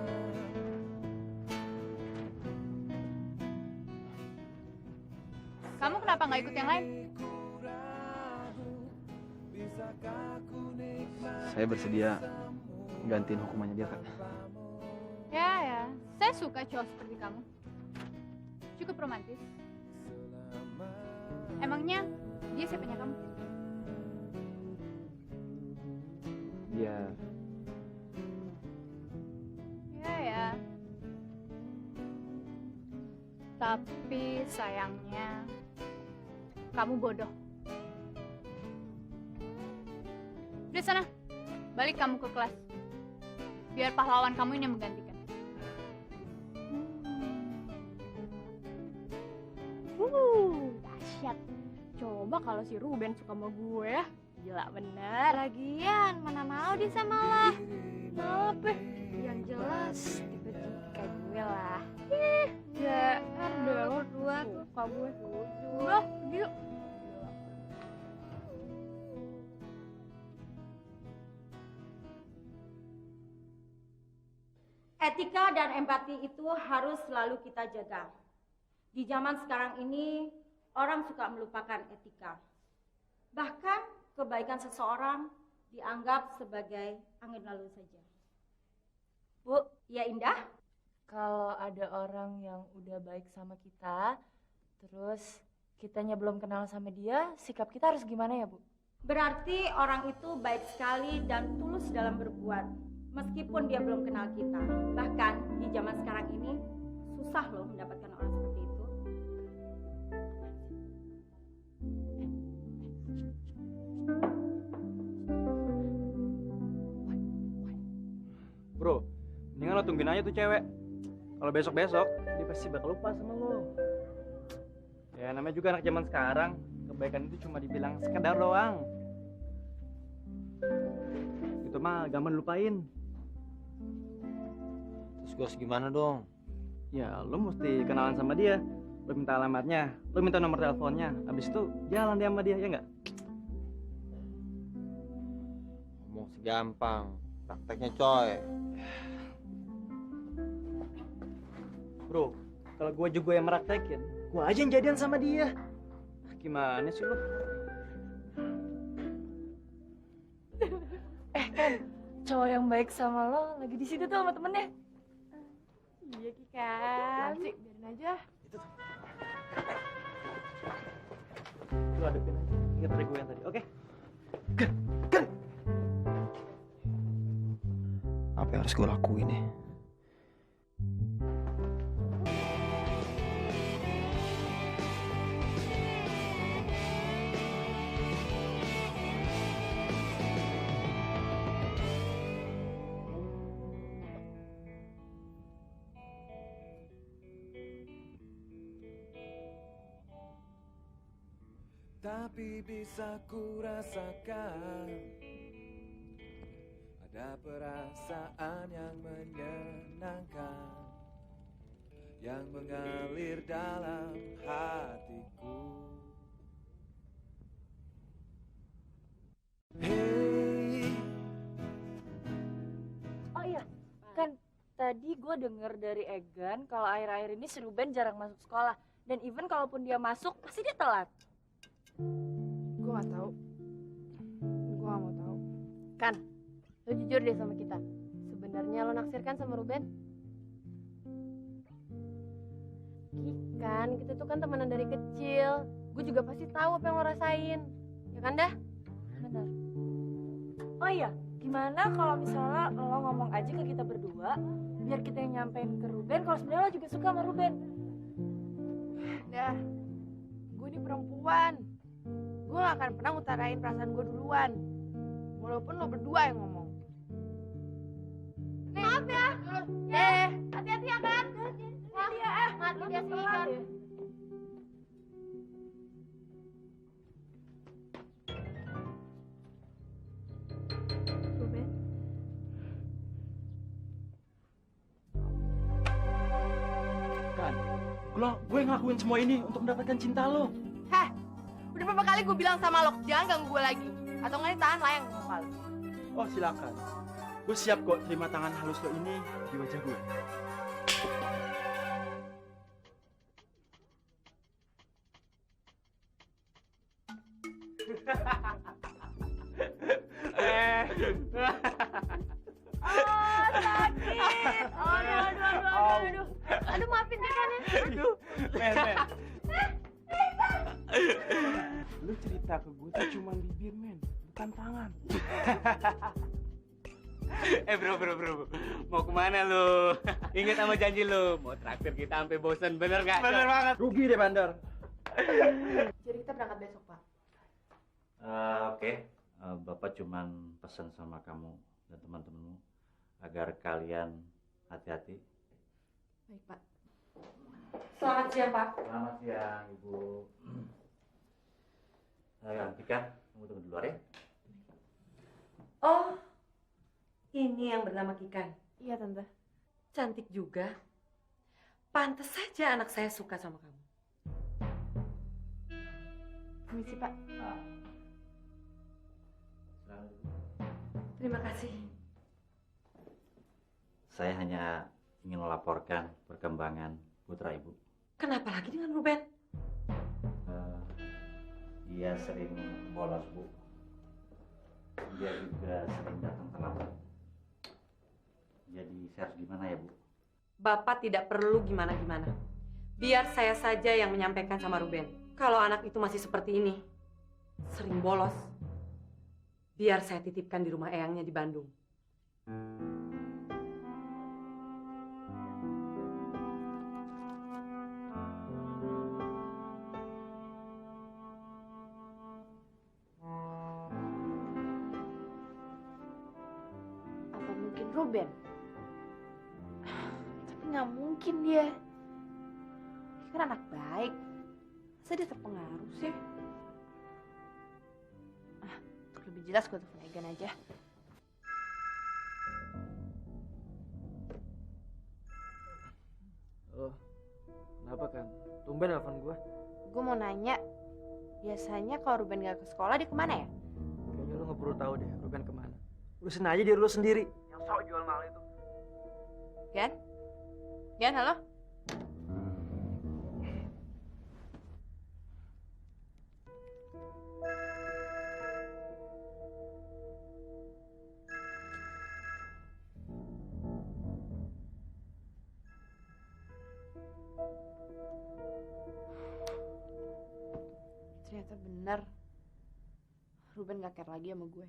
Kamu kenapa nggak ikut yang lain? Saya bersedia gantiin hukumannya dia, Kak. Ya, saya suka cowok seperti kamu. Cukup romantis. Emangnya dia siapanya kamu? Dia Ya. Tapi sayangnya kamu bodoh. Udah sana, balik kamu ke kelas. Biar pahlawan kamu ini yang menggantikan. Dahsyat. Coba kalau si Ruben suka sama gue ya. Gila bener. Lagian, mana mau dia sama lo? Apa? Yang jelas tipe-tipe kayak gue lah. Ya, ada lo dua suka gue. Udah, yuk. Etika dan empati itu harus selalu kita jaga. Di zaman sekarang ini, orang suka melupakan etika. Bahkan kebaikan seseorang dianggap sebagai angin lalu saja. Bu, ya Indah? Kalau ada orang yang udah baik sama kita, terus kitanya belum kenal sama dia, sikap kita harus gimana ya, Bu? Berarti orang itu baik sekali dan tulus dalam berbuat, meskipun dia belum kenal kita. Bahkan di zaman sekarang ini, susah loh mendapatkan orang seperti itu. Bro, mendingan lo tungguin aja tuh cewek. Kalau besok-besok, Dia pasti bakal lupa sama lo. Ya namanya juga anak zaman sekarang. Kebaikan itu cuma dibilang sekedar doang. Itu mah gampang lupain. Terus gue harus gimana dong? Ya lo mesti kenalan sama dia. Lo minta alamatnya, lo minta nomor teleponnya. Habis itu jalan dia sama dia, ya nggak? Ngomong segampang, prakteknya coy. Bro, kalau gue juga yang meraktekin, gue aja yang jadian sama dia. Gimana sih lo? Cowok yang baik sama lo lagi di situ tuh sama temennya. Iya kan. Sih, biarin aja. Lo hadapin aja. Ingat dari gue yang tadi, oke? Apa yang harus gue lakuin ya? Tapi bisa ku rasakan ada perasaan yang menyenangkan yang mengalir dalam hatiku. Hey. Oh iya, kan tadi gue denger dari Egan kalau akhir-akhir ini si Ruben jarang masuk sekolah. Dan even kalaupun dia masuk, pasti dia telat. Gue gak tahu. Gue gak mau tahu. Kan, lo jujur deh sama kita. Sebenarnya lo naksir kan sama Ruben? Kan kita tuh kan temenan dari kecil. Gue juga pasti tahu apa yang lo rasain. Ya kan dah? Benar. Oh iya, gimana kalau misalnya lo ngomong aja ke kita berdua, biar kita yang nyampein ke Ruben kalau sebenarnya lo juga suka sama Ruben. Dah. Gue ini perempuan. Gue gak akan pernah ngutarain perasaan gue duluan. Walaupun lo berdua yang ngomong. Maaf ya. Hati-hati ya kan. Hati-hati ya. Hati-hati kan. Ruben. Kan, gue ngelakuin semua ini untuk mendapatkan cinta lo. Hah? Udah berapa kali gue bilang sama lo, jangan ganggu gue lagi. Atau nggak ditahan layang muka lo. Oh silakan. Gue siap kok terima tangan halus lo ini di wajah gue. Oh, sakit. Aduh. Aduh, maafin deh kan ya. Aduh, men. Lu cerita ke gue tuh cuma bibir, men, bukan tangan. Bro. Mau kemana lu? Ingat sama janji lu. Mau traktir kita sampai bosan, bener nggak? Bener banget. Rugi deh, Bandar. Jadi kita berangkat besok, Pak. Oke. Bapak cuman pesan sama kamu dan teman-temanmu agar kalian hati-hati. Baik, Pak. Selamat siang, Pak. Selamat siang, Ibu. Ayo, Tika, kamu tunggu di luar ya. Oh, ini yang bernama Kikan. Iya, Tante. Cantik juga. Pantes saja anak saya suka sama kamu. Permisi, Pak. Selamat. Terima kasih. Saya hanya ingin melaporkan perkembangan putra Ibu. Kenapa lagi dengan Ruben? Dia sering bolos, Bu. Dia juga sering datang terlambat. Jadi saya harus gimana ya, Bu? Bapak tidak perlu gimana-gimana. Biar saya saja yang menyampaikan sama Ruben. Kalau anak itu masih seperti ini, sering bolos, biar saya titipkan di rumah eyangnya di Bandung. Apa mungkin Ruben? Tapi nggak mungkin dia. Dia kan anak baik. Masa dia terpengaruh sih? Untuk lebih jelas gue telepon Egan aja. Oh, kenapa kan? Tumben telepon gue. Gue mau nanya, biasanya kalau Ruben gak ke sekolah dia kemana ya? Kayaknya lu nggak perlu tahu deh Ruben kemana. Urusin aja diri lu sendiri. Yang sok jual mahal itu. Gan? Gan, halo? Ternyata benar. Ruben gak care lagi sama gue.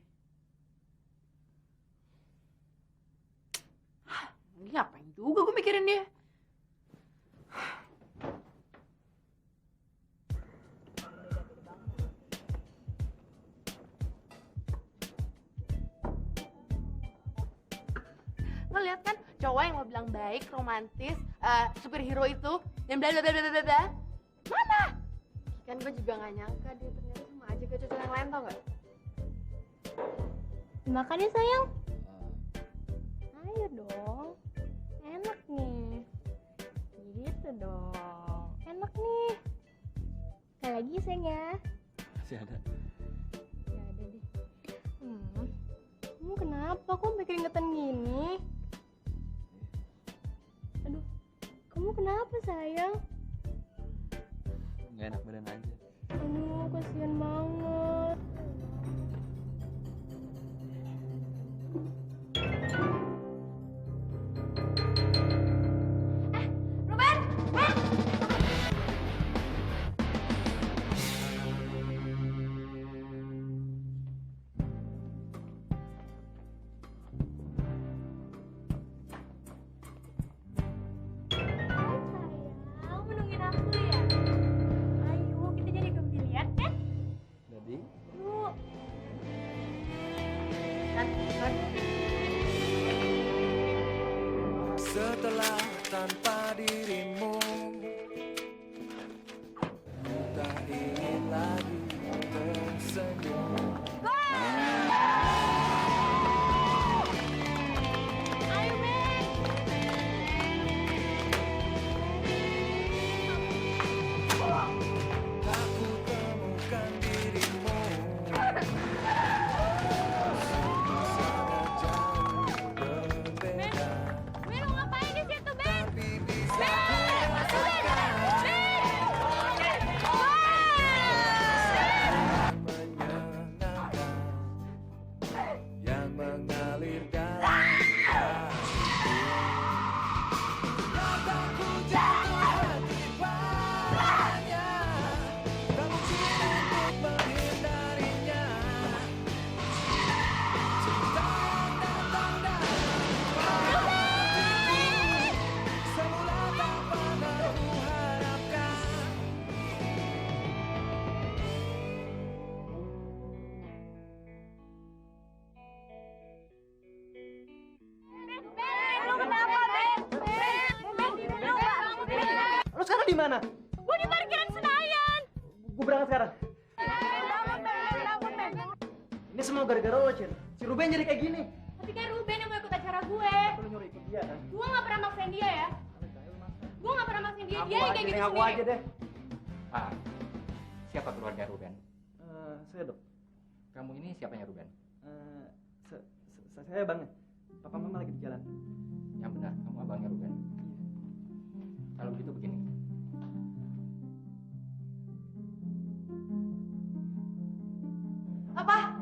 Lagi ngapain juga gue mikirin dia. Lo lihat kan cowok yang lo bilang baik, romantis, superhero itu, yang bla bla bla bla bla bla. Mana? Kan gue juga gak nyangka dia ternyata sama aja kayak cowok yang lain, tau gak? Makan ya sayang. Ayo dong. Enak nih. Gitu dong. Enak nih. Sekali lagi sayang ya. Masih ada. Ya ada deh. Kamu kenapa? Kok sampai keringetan gini? Aduh. Kamu kenapa sayang? Nggak enak badan aja. Aduh, kasihan banget. Ruben! setelah tanpa dirimu. Ku tak ingin lagi tersenyum. Tak ku temukan dirimu. Sungguh sangat jauh berbeda. Ben, lu ngapain di situ, Ben? Tapi bisa menyenangkan yang mengalir dalam hatiku. Kataku jatuh hati padanya, tak mungkin untuk menghindarinya. Cinta yang datang dari hatiku, semula tak pernah kuharapkan. Lu kenapa, Ben? Lo sekarang di mana? Gua di parkiran Senayan. Gue berangkat sekarang. Ini semua gara-gara lo, Cin. Si Ruben jadi kayak gini. Tapi kan Ruben yang mau ikut acara gue. Lo nyuruh ikut dia kan? Gua nggak pernah maksain dia ya. Gua nggak pernah maksain dia. Dia yang kayak gitu Aku sendiri. aja deh. Ah, siapa keluarga Ruben? Saya dok. Kamu ini siapanya Ruben? Saya bang. Papa mama lagi di jalan. Yang benar, kamu abangnya Ruben. Kalau begitu begini. Apa?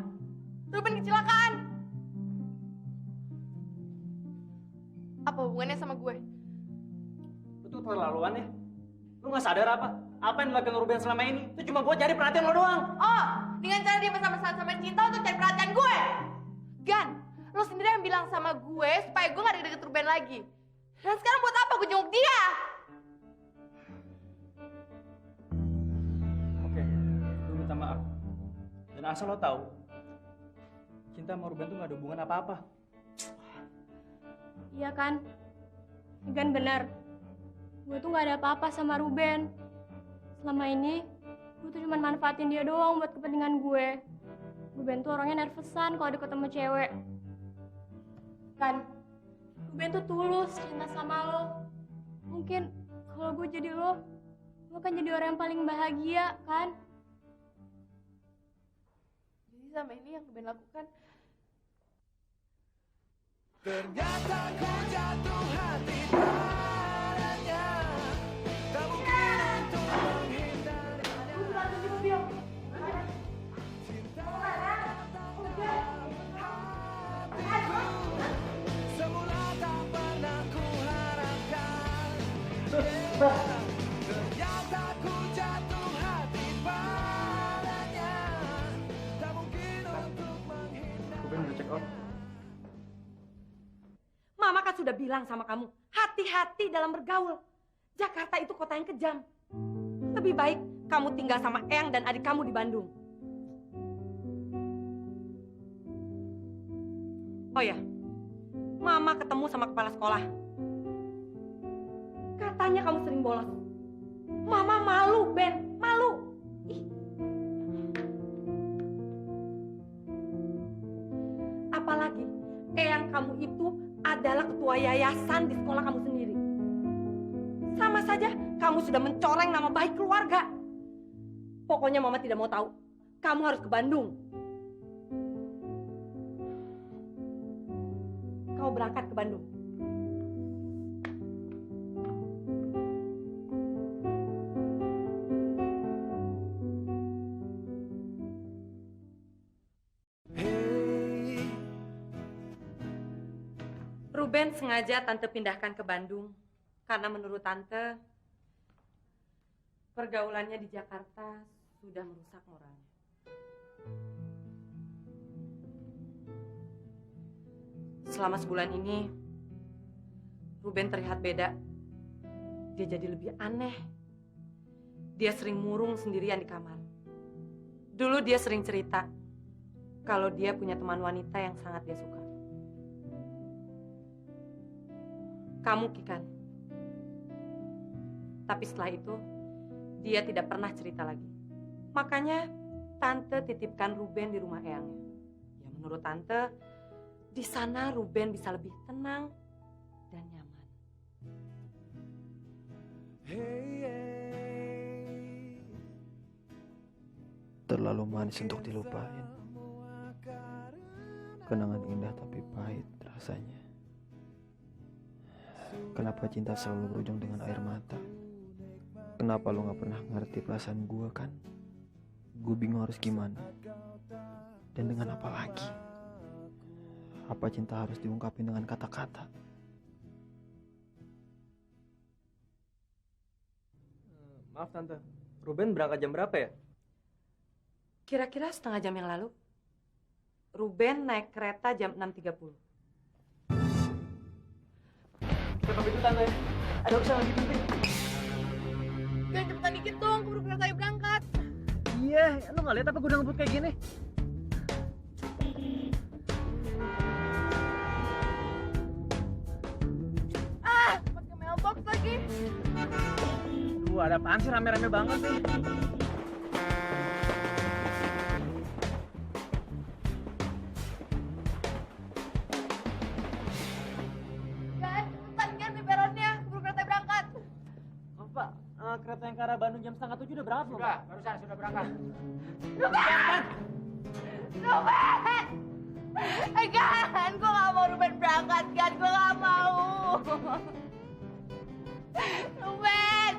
Ruben kecelakaan. Apa hubungannya sama gue? Lu tuh terlaluan ya. Lu nggak sadar apa? Apa yang dilakukan Ruben selama ini? Itu cuma gue cari perhatian lo doang. Oh, dengan cara dia bersama-sama sama cinta untuk cari perhatian gue. Gan, lo sendiri yang bilang sama gue supaya gue gak deket-deket Ruben lagi. Dan sekarang buat apa gue jenguk dia? Oke, gue minta maaf. Dan asal lo tahu, cinta sama Ruben tuh gak ada hubungan apa-apa. Iya kan? Gan benar. Gue tuh gak ada apa-apa sama Ruben. Selama ini, gue tuh cuma manfaatin dia doang buat kepentingan gue. Ruben tuh orangnya nervousan kalau deket sama cewek. Kan, Ruben tuh tulus cinta sama lo. Mungkin kalau gue jadi lo kan jadi orang yang paling bahagia, kan? Jadi sama ini yang Ruben lakukan. Ternyata ku jatuh hati padanya, tak mungkin untuk menghindari. Semula tak pernah kuharapkan. Ternyata ku jatuh hati padanya, tak mungkin untuk menghindari. Ruben udah check out. Mama kan sudah bilang sama kamu, hati-hati dalam bergaul. Jakarta itu kota yang kejam. Lebih baik kamu tinggal sama Eyang dan adik kamu di Bandung. Oh ya, Mama ketemu sama kepala sekolah. Katanya kamu sering bolos. Mama malu, Ben, malu. Ih. Apalagi Eyang kamu itu adalah ketua yayasan di sekolah kamu sendiri. Sama saja kamu sudah mencoreng nama baik keluarga. Pokoknya Mama tidak mau tahu. Kamu harus ke Bandung. Kamu berangkat ke Bandung. Ruben sengaja Tante pindahkan ke Bandung karena menurut Tante pergaulannya di Jakarta sudah merusak moralnya. Selama sebulan ini Ruben terlihat beda. Dia jadi lebih aneh. Dia sering murung sendirian di kamar. Dulu dia sering cerita kalau dia punya teman wanita yang sangat dia suka. kamu Kikan. Tapi setelah itu, dia tidak pernah cerita lagi. Makanya Tante titipkan Ruben di rumah eyangnya. Ya menurut Tante, di sana Ruben bisa lebih tenang dan nyaman. Terlalu manis untuk dilupain. Kenangan indah tapi pahit rasanya. Kenapa cinta selalu berujung dengan air mata? Kenapa lo gak pernah ngerti perasaan gue kan? Gue bingung harus gimana. Dan dengan apa lagi? Apa cinta harus diungkapin dengan kata-kata? Maaf Tante, Ruben berangkat jam berapa ya? Kira-kira setengah jam yang lalu, Ruben naik kereta jam 6.30. Kita pamit dulu Tante. Ada urusan lagi penting. Jangan cepetan dikit dong, keburu kereta berangkat. Iya, lu nggak lihat apa gue udah ngebut kayak gini? Pakai mailbox lagi. Duh, ada apaan sih rame-rame banget nih? Kan, cepetan kan di peronnya, keburu kereta berangkat. Maaf Pak, kereta yang ke arah Bandung jam 6:30 udah berangkat belum? Sudah, barusan sudah berangkat. Ruben! Ruben! Kan, gue gak mau Ruben berangkat, kan? Gue gak mau. Ruben!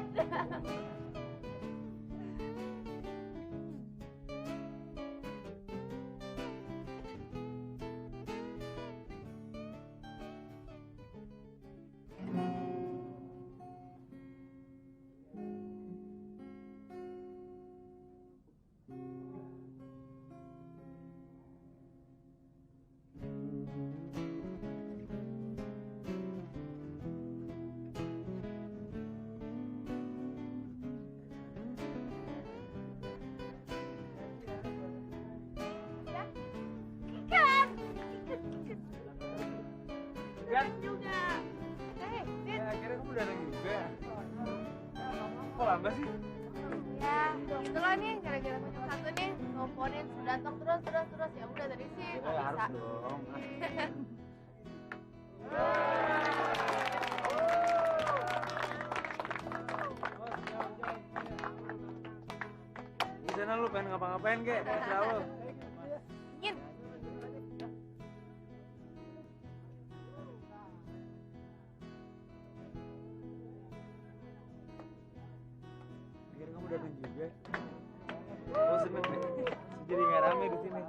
Kan? Juga. Hei, Dit. Ya, akhirnya kamu datang juga. Kok lambat sih? Ya, itulah nih, gara-gara kunjung satu nih, nelfonin, datang terus. Ya udah tadi sih, nggak Ya, bisa. harus dong. Di sana lu pengen ngapa-ngapain, Ge? Terserah lu. Ingin. Akhirnya kamu datang juga. Oh, seneng deh. Jadi nggak rame di sini.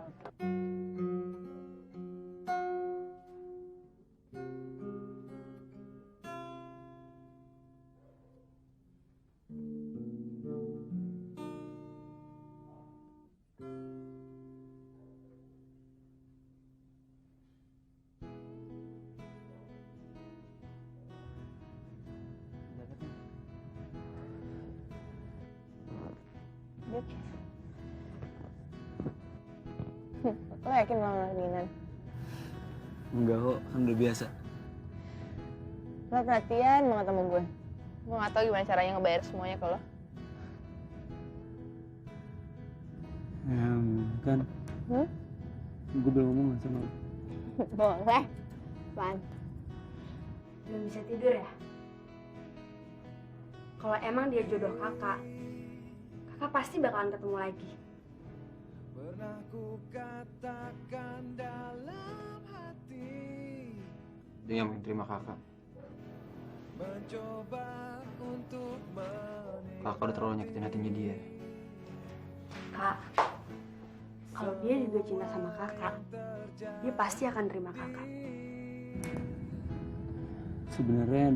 Lo yakin mau ngelakuin? Enggak kok, kan udah biasa. Lo perhatian banget sama gue. Gue gak tau gimana caranya ngebayar semuanya ke lo. Kan? Gue belum ngomong sama lo. Boleh. Apaan? Belum bisa tidur ya? Kalau emang dia jodoh kakak pasti bakalan ketemu lagi. Pernah ku katakan dalam hati, Dia yang terima kakak. mencoba untuk Kakak udah terlalu nyakitin hatinya dia. Kak, kalau dia juga cinta sama kakak, dia pasti akan terima kakak. Sebenarnya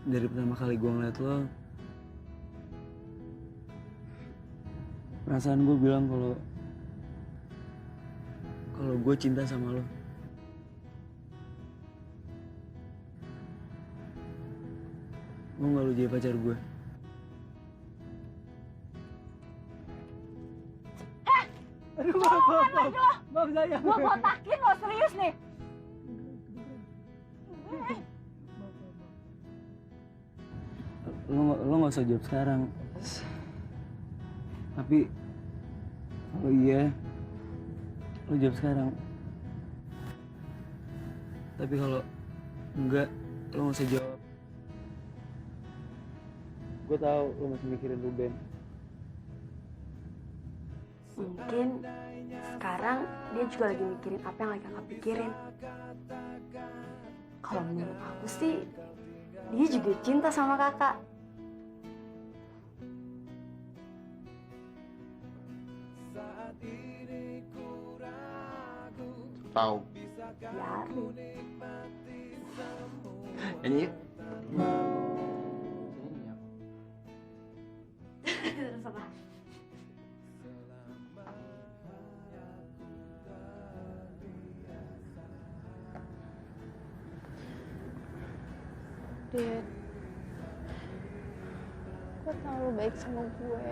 dari pertama kali gue ngeliat lo, perasaan gue bilang kalau gue cinta sama lo. Mau nggak lo jadi pacar gue? Aduh, maaf sayang. Gua kotakin lo, serius nih. lo nggak usah jawab sekarang. Tapi kalau iya, lo jawab sekarang. Tapi kalau enggak, lo nggak usah jawab. Gue tahu lo masih mikirin Ruben. Mungkin sekarang dia juga lagi mikirin apa yang lagi kakak pikirin. Kalau menurut aku sih, dia juga cinta sama kakak. Tahu. Biarin. Nyanyi yuk. Terserah. Dit, gue tau lo baik sama gue.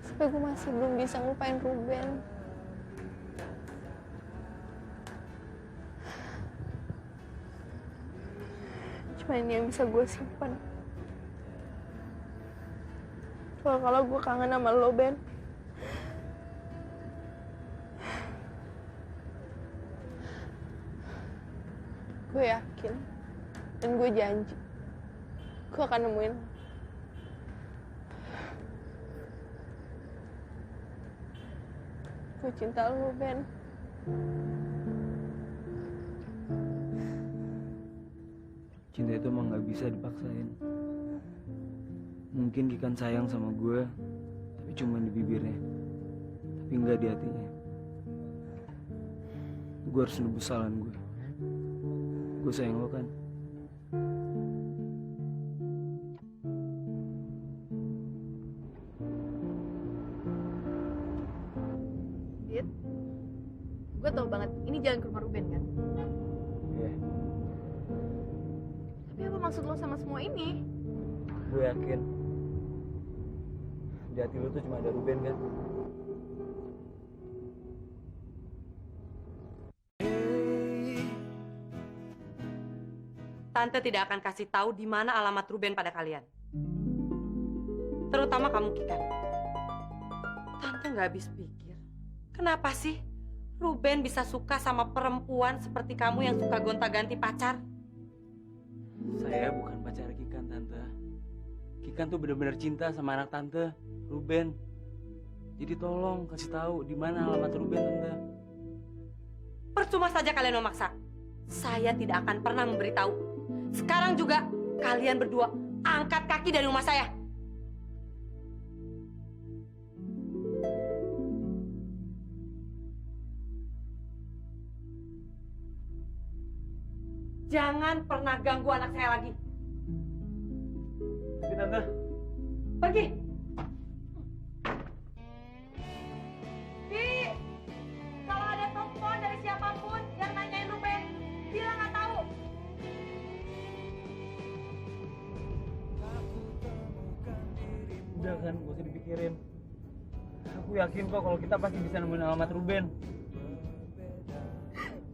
Tapi gue masih belum bisa ngelupain Ruben. Cuma ini yang bisa gue simpan. Kalau gue kangen sama lo, Ben. Gue yakin dan gue janji gue akan nemuin lo. Gue cinta lo, Ben. Cinta itu emang nggak bisa dipaksain. Mungkin Kikan sayang sama gue, tapi cuma di bibirnya, tapi nggak di hatinya. Gue harus nebus kesalahan gue. Gue sayang lo kan. Dit, gue tau banget ini jalan ke rumah Ruben kan? Iya. Tapi apa maksud lo sama semua ini? Gue yakin di hati lo tuh cuma ada Ruben kan. Tante tidak akan kasih tahu di mana alamat Ruben pada kalian. Terutama kamu, Kikan. Tante nggak habis pikir. Kenapa sih Ruben bisa suka sama perempuan seperti kamu yang suka gonta-ganti pacar? Saya bukan pacar Kikan, Tante. Kikan tuh benar-benar cinta sama anak Tante, Ruben. Jadi tolong kasih tahu di mana alamat Ruben, Tante. Percuma saja kalian memaksa. Saya tidak akan pernah memberitahu. Sekarang juga kalian berdua angkat kaki dari rumah saya. Jangan pernah ganggu anak saya lagi. Tapi Tante. Pergi. Bi, kalau ada telepon dari siapapun yang nanyain Ruben, bilang nggak tahu. Udah kan, gak usah dipikirin. Aku yakin kok kalau kita pasti bisa nemuin alamat Ruben.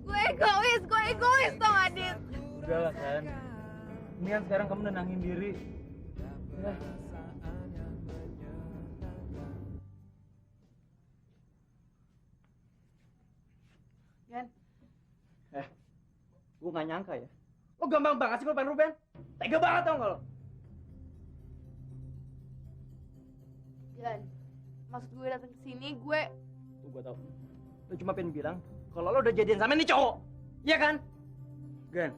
Gue egois tau gak, Dit? Udah lah kan. Ini kan sekarang kamu nenangin diri. Ya. Yan. Gue gak nyangka ya. Lo gampang banget sih ngelupain Ruben. Tega banget tau gak lo? Yan, maksud gue datang ke sini gue Tuh gue tau. Lo cuma pengen bilang kalau lo udah jadian sama ini cowok. Iya kan? Gan.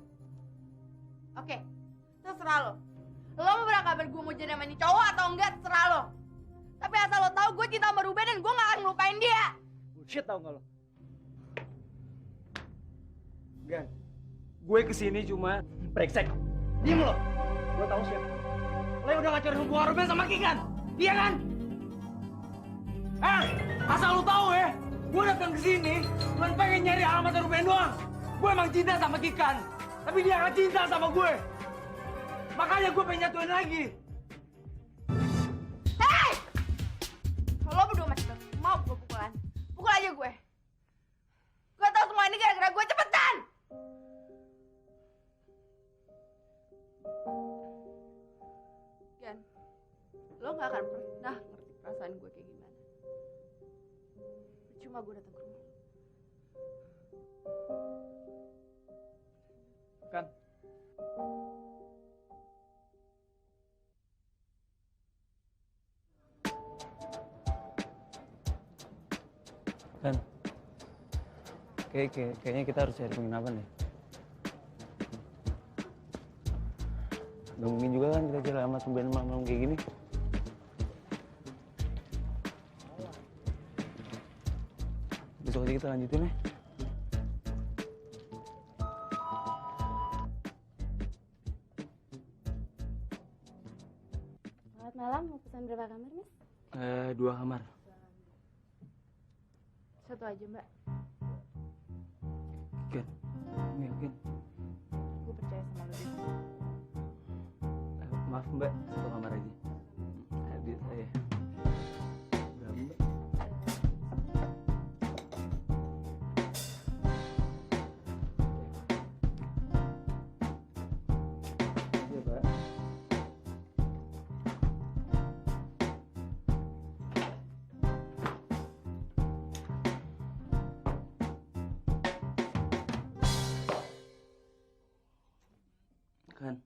oke, terserah lo. Lo mau berangkat gue mau jadi sama ini cowok atau enggak terserah lo. Tapi asal lo tahu gue cinta sama Ruben dan gue gak akan ngelupain dia. Bullshit tau gak lo? Gan, gue kesini cuma brengsek. Diem lo. Gue tahu siapa. Lo yang udah ngacurin hubungan Ruben sama Kikan. Iya kan? Asal lo tahu ya, gue datang ke sini bukan pengen nyari alamat Ruben doang. Gue emang cinta sama Kikan, tapi dia gak cinta sama gue. Makanya gue pengen nyatuin lagi. Hei! Kalau lo berdua masih mau gue pukulan, pukul aja gue. Gue tahu semua ini gara-gara gue, cepetan! nggak akan pernah ngerti perasaan gue kayak gimana. Cuma gue datang ke rumah. Kan? Kan? Kayaknya kita harus cari penginapan ya. Gak mungkin juga kan kita cari amat sembahyang malam-malam kayak gini. Besok aja kita lanjutin ya. Selamat malam, mau pesan berapa kamar, Mas? 2 kamar. Satu aja, Mbak. Kan? Kamu yakin? Gue percaya sama lo deh. Maaf Mbak, 1 kamar aja. Adik saya. Berapa Mbak? Iya Pak. Kan,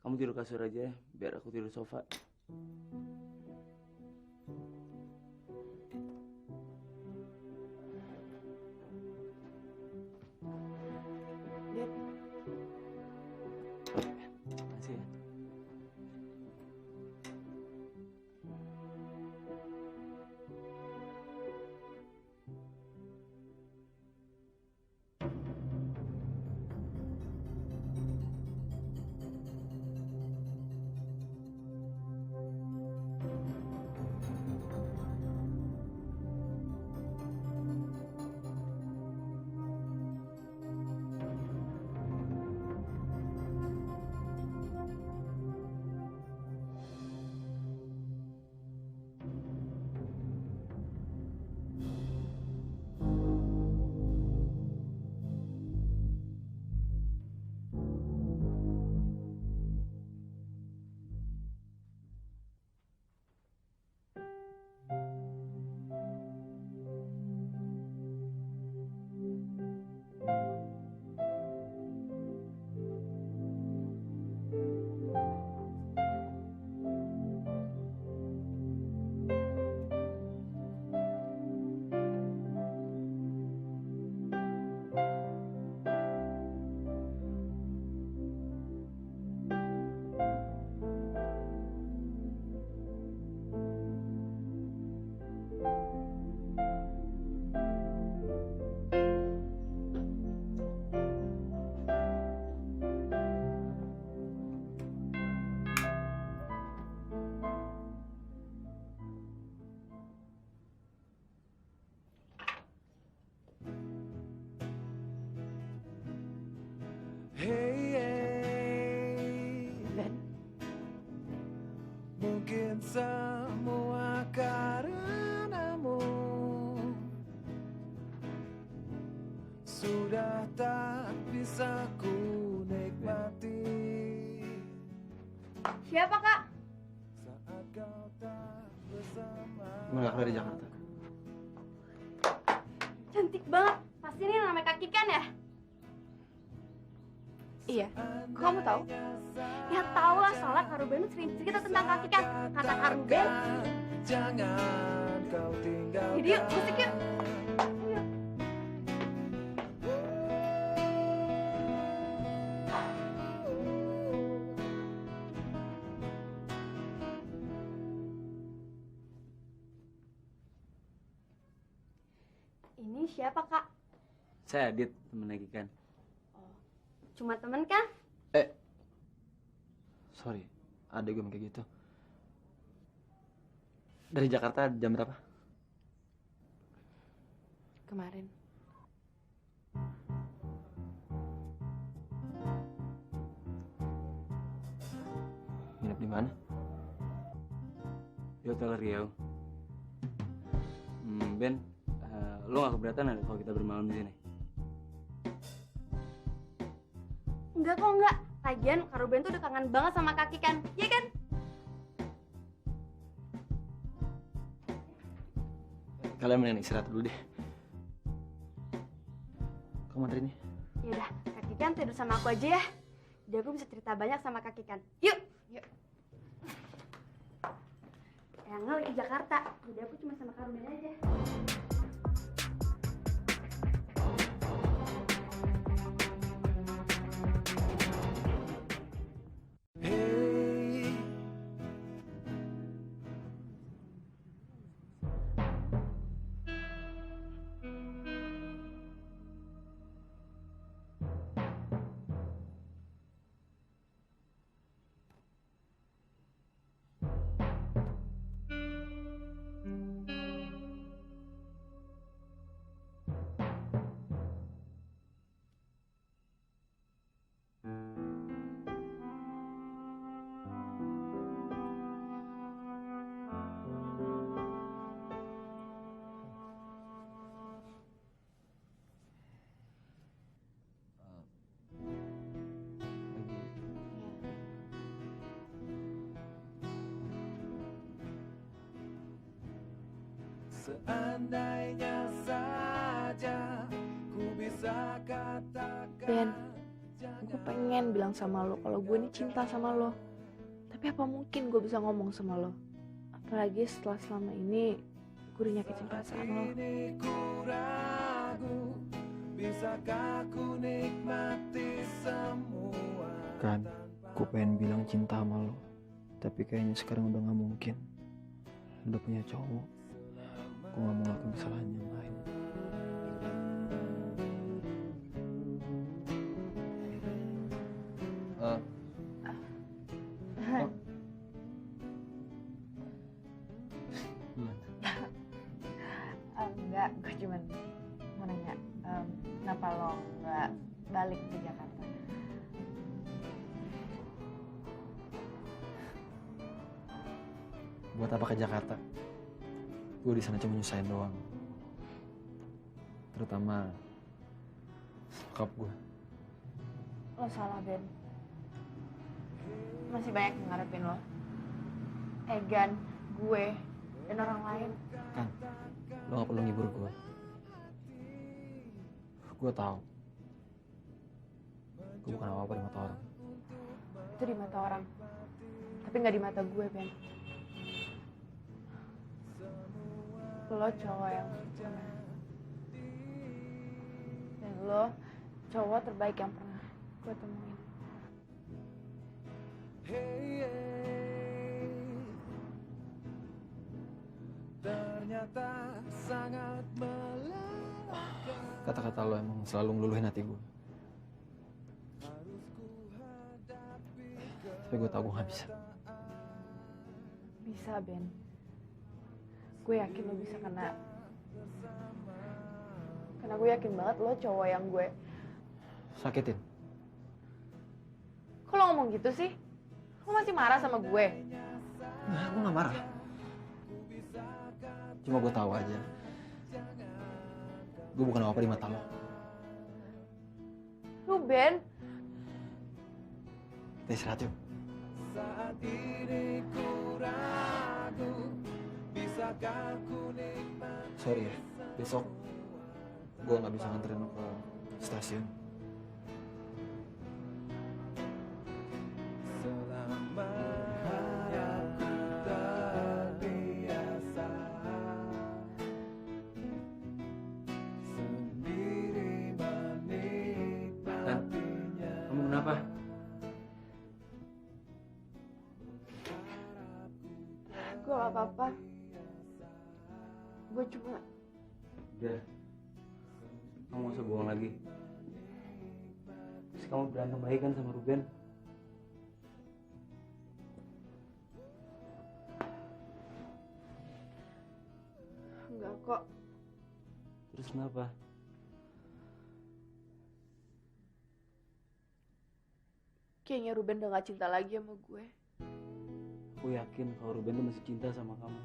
kamu tidur kasur aja, biar aku tidur sofa. Dad, Makasih ya. Hey, mungkin semua karenamu sudah tak bisa ku nikmati. Siapa, Kak? Saat kau tak bersama. Gimana kabar di Jakarta? Cantik banget. Pasti ini namanya Kak Kikan ya? Iya, kok kamu tahu? Ya tahu lah, soalnya Kak Ruben sering cerita tentang Kak Kikan. Kata Kak Ruben, Jangan kau tinggalkan. jadi yuk, musik yuk. Ini siapa, Kak? Saya Adit, temen lagi kan. Cuma temen kan? Sorry, ada gue kayak gitu. Dari Jakarta jam berapa? Kemarin. Nginep di mana? Di Hotel Riau. Ben, lo gak keberatan ada kalau kita bermalam di sini? Enggak kok, enggak. Lagian Kak Ruben tuh udah kangen banget sama Kak Kikan, iya kan? Kalian mending istirahat dulu deh. Kamu anterin nih. Yaudah, Kak Kikan tidur sama aku aja ya. Jadi aku bisa cerita banyak sama Kak Kikan. Yuk! Yuk. Yang lagi ke Jakarta, jadi aku cuma sama Kak Ruben aja. Seandainya saja ku bisa katakan. Ben, gue pengen bilang sama lo kalau gue ini cinta sama lo. Tapi apa mungkin gue bisa ngomong sama lo? Apalagi setelah selama ini gue udah nyakitin perasaan lo. Ku ragu, bisakah ku nikmati semua? Kan, gue pengen bilang cinta sama lo. Tapi kayaknya sekarang udah gak mungkin. Udah punya cowok. Gue gak mau ngelakuin kesalahan yang lain. Enggak, gue cuman mau nanya, kenapa lo nggak balik ke Jakarta? Buat apa ke Jakarta? Gue di sana cuma nyusahin doang. Terutama bokap gue. Lo salah, Ben. Masih banyak yang ngarepin lo. Egan, gue, dan orang lain. Kan, lo gak perlu ngibur gue. Gue tahu. Gue bukan apa-apa di mata orang. Itu di mata orang. Tapi nggak di mata gue, Ben. Lo cowok yang sempurna. Dan lo cowok terbaik yang pernah gue temuin. Ternyata sangat melelahkan. Kata-kata lo emang selalu ngeluluhin hati gue. Tapi gue tau gue gak bisa. Bisa, Ben. Gue yakin lo bisa karena gue yakin banget lo cowok yang gue. Sakitin. Kok lo ngomong gitu sih? Lo masih marah sama gue? Nah, gue gak marah. Cuma gue tahu aja. Gue bukan apa-apa di mata lo. Ben. Kita istirahat yuk. Saat ini ku ragu, bisakah ku nikmati. Sorry ya, besok gue gak bisa nganterin lo ke stasiun. Selama aku terbiasa sendiri menikmatinya. Kamu kenapa? Gue gak apa-apa. Gue cuma... Udah. Kamu gak usah bohong lagi. Terus kamu berantem baik kan sama Ruben? Enggak kok. Terus kenapa? Kayaknya Ruben udah gak cinta lagi sama gue. Aku yakin kalau Ruben tuh masih cinta sama kamu.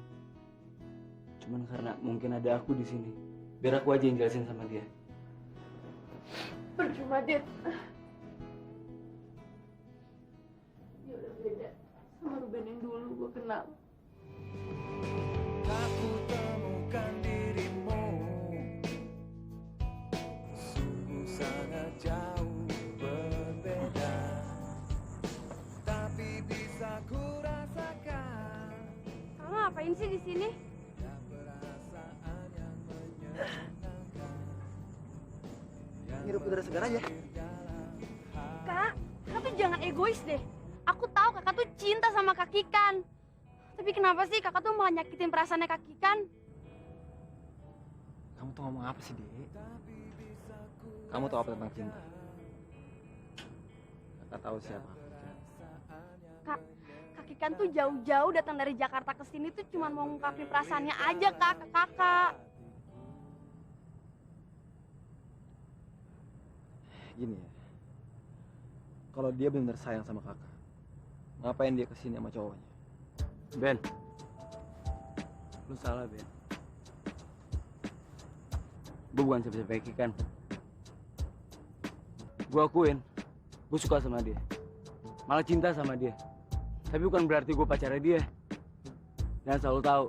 Cuman karena mungkin ada aku di sini. Biar aku aja yang jelasin sama dia. Percuma, Dit. Dia udah beda sama Ruben yang dulu gue kenal. Aku temukan dirimu udara segar aja. Kak tuh jangan egois deh. Aku tahu kakak tuh cinta sama Kak Kikan. Tapi kenapa sih kakak tuh malah nyakitin perasaannya Kak Kikan? Kamu tuh ngomong apa sih, Dek? Kamu tahu apa tentang cinta? Kakak tahu siapa. Kak Kikan tuh jauh-jauh datang dari Jakarta ke sini tuh cuma mau ngungkapin perasaannya aja Kak ke kakak. Gini ya, kalau dia benar sayang sama kakak, ngapain dia kesini sama cowoknya? Ben, lu salah Ben. Gue bukan siapa-siapa Kikan. Gue akuin, gue suka sama dia, malah cinta sama dia. Tapi bukan berarti gue pacarnya dia. Dan selalu tahu,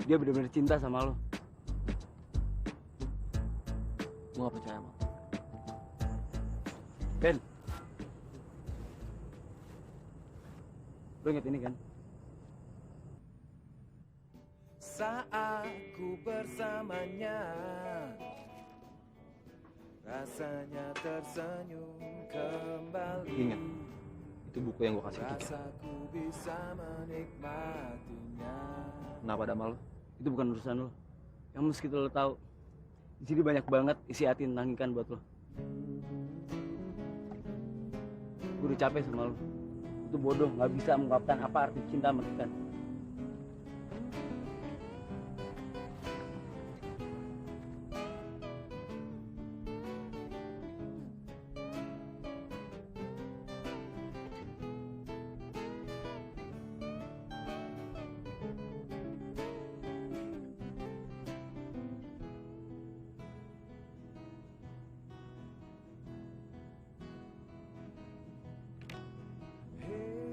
dia benar-benar cinta sama lo. Gue gak percaya sama lo. Ben, lo inget ini kan? Saat ku bersamanya, rasanya tersenyum kembali. Ingat, itu buku yang gue kasih ke Kika. Rasaku bisa menikmatinya. Kenapa ada malu? Itu bukan urusan lo. Yang meski lo tahu, di sini banyak banget isi hati tentang Kikan buat lo. Gue udah capek sama lo. Itu bodoh, nggak bisa mengungkapkan apa arti cinta sama Kikan.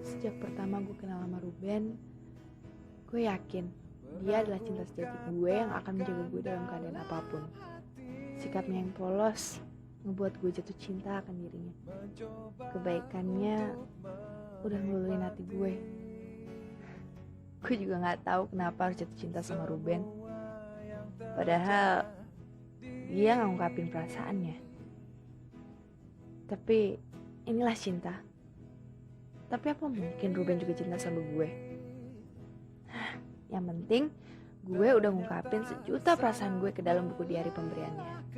Sejak pertama gue kenal sama Ruben, gue yakin dia adalah cinta sejati gue yang akan menjaga gue dalam keadaan apapun. Sikapnya yang polos ngebuat gue jatuh cinta akan dirinya. Kebaikannya udah ngeluluin hati gue. Gue juga gak tahu kenapa harus jatuh cinta sama Ruben. Padahal dia gak ngungkapin perasaannya. Tapi inilah cinta. Tapi apa mungkin Ruben juga cinta sama gue? Yang penting gue udah ngungkapin sejuta perasaan gue ke dalam buku diari pemberiannya.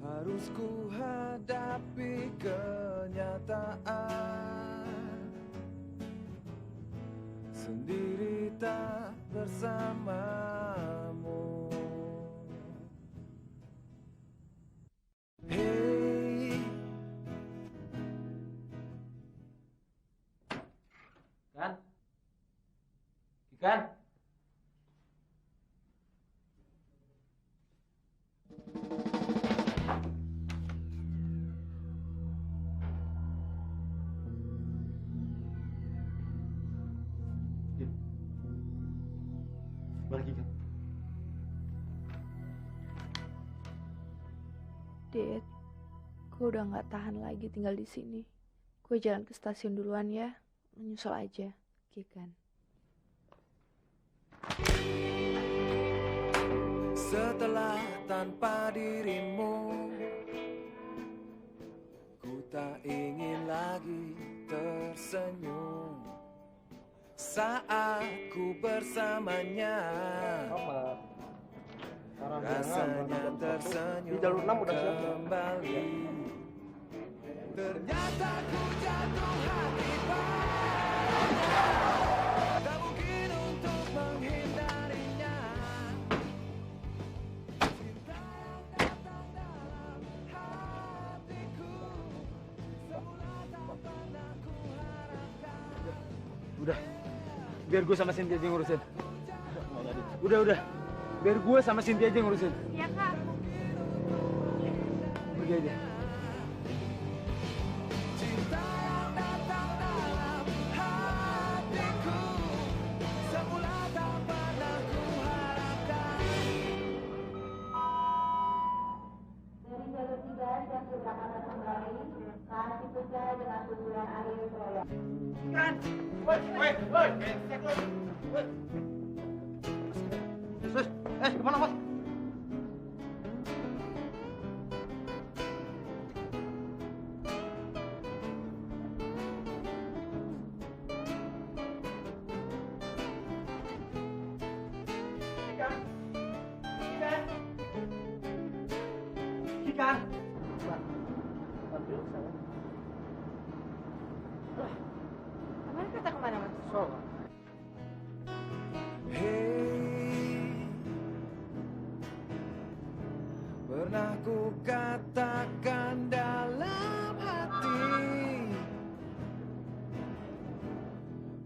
Harus ku hadapi kenyataan, sendiri tak bersamamu. Hey, Kan? Kikan? Balik Kikan. Dad, gue udah gak tahan lagi tinggal di sini. Gue jalan ke stasiun duluan ya. Nyusul aja, Kikan. setelah tanpa dirimu, ku tak ingin lagi tersenyum. Saat ku bersamanya, rasanya tersenyum kembali. Ternyata ku jatuh hati padanya, tak mungkin untuk menghindarinya. Cinta yang datang dalam hatiku, semula tak pernah ku harapkan. Udah, biar gue sama Cynthia aja yang ngurusin. Udah, biar gue sama Cynthia aja yang ngurusin. Iya kak. Pergi aja. Cinta yang datang dalam hatiku, semula tak pernah ku harapkan. Dari jalur 3 yang berangkat kembali, kasih pecah dengan tujuan akhir proyek. Kan? Woi. Cek lo. Sus, kemana mas? Kikan. Kemarin kata kemana mas? Soal. Hei, pernah ku katakan dalam hati,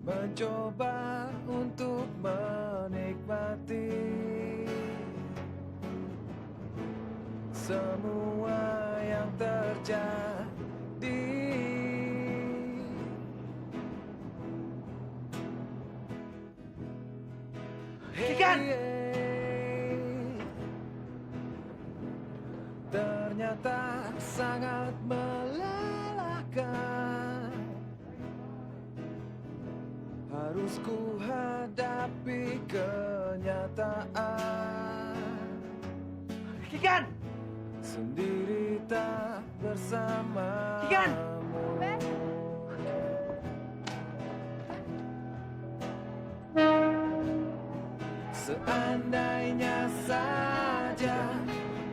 mencoba untuk menikmati semua yang terjadi. Kikan! Ternyata sangat melelahkan. Harus ku hadapi kenyataan. Kikan! Sendiri tak bersama. Kikan! Seandainya saja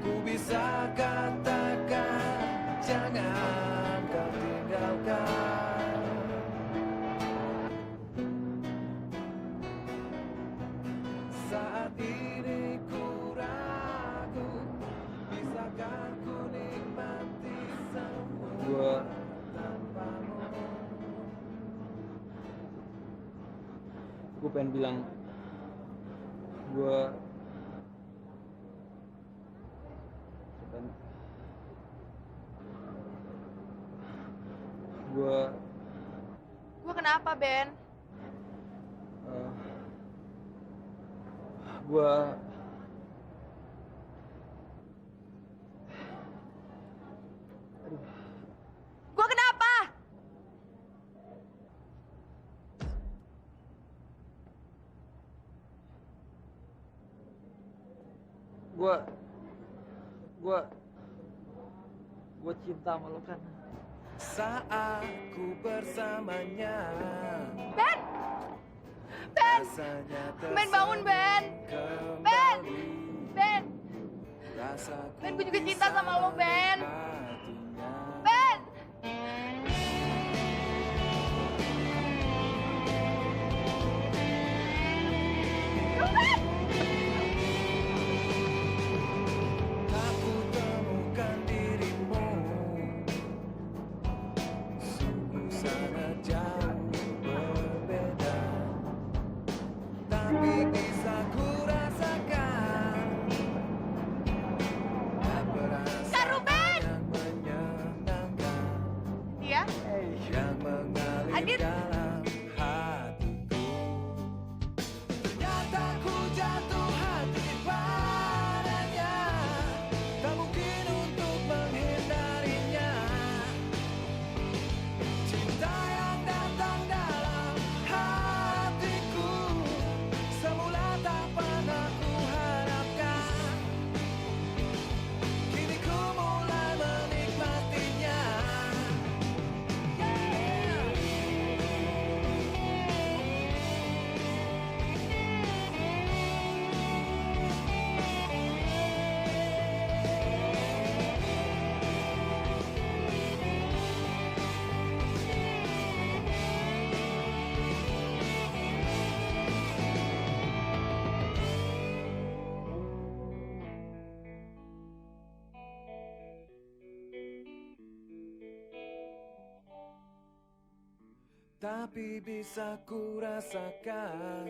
ku bisa katakan, jangan kau tinggalkan. Saat ini ku ragu, bisakah ku nikmati semua tanpamu. Gue pengen bilang gue kenapa Ben? gue kenapa? gue cinta sama lo kan. Saat ku bersamanya, Ben! Ben! Ben bangun Ben! Ben! Ben! Ben, gue juga cinta sama lo Ben! Ben! tak ku temukan dirimu, sungguh sangat jauh berbeda. Tapi bisa ku rasakan perasaan yang menyenangkan, Dia? yang mengalir dalam hatiku. Ternyata ku jatuh hati padanya, tak mungkin untuk menghindarinya. Cinta yang datang dalam hatiku, semula tak pernah ku harapkan. Kini ku mulai menikmatinya. Tapi bisa ku rasakan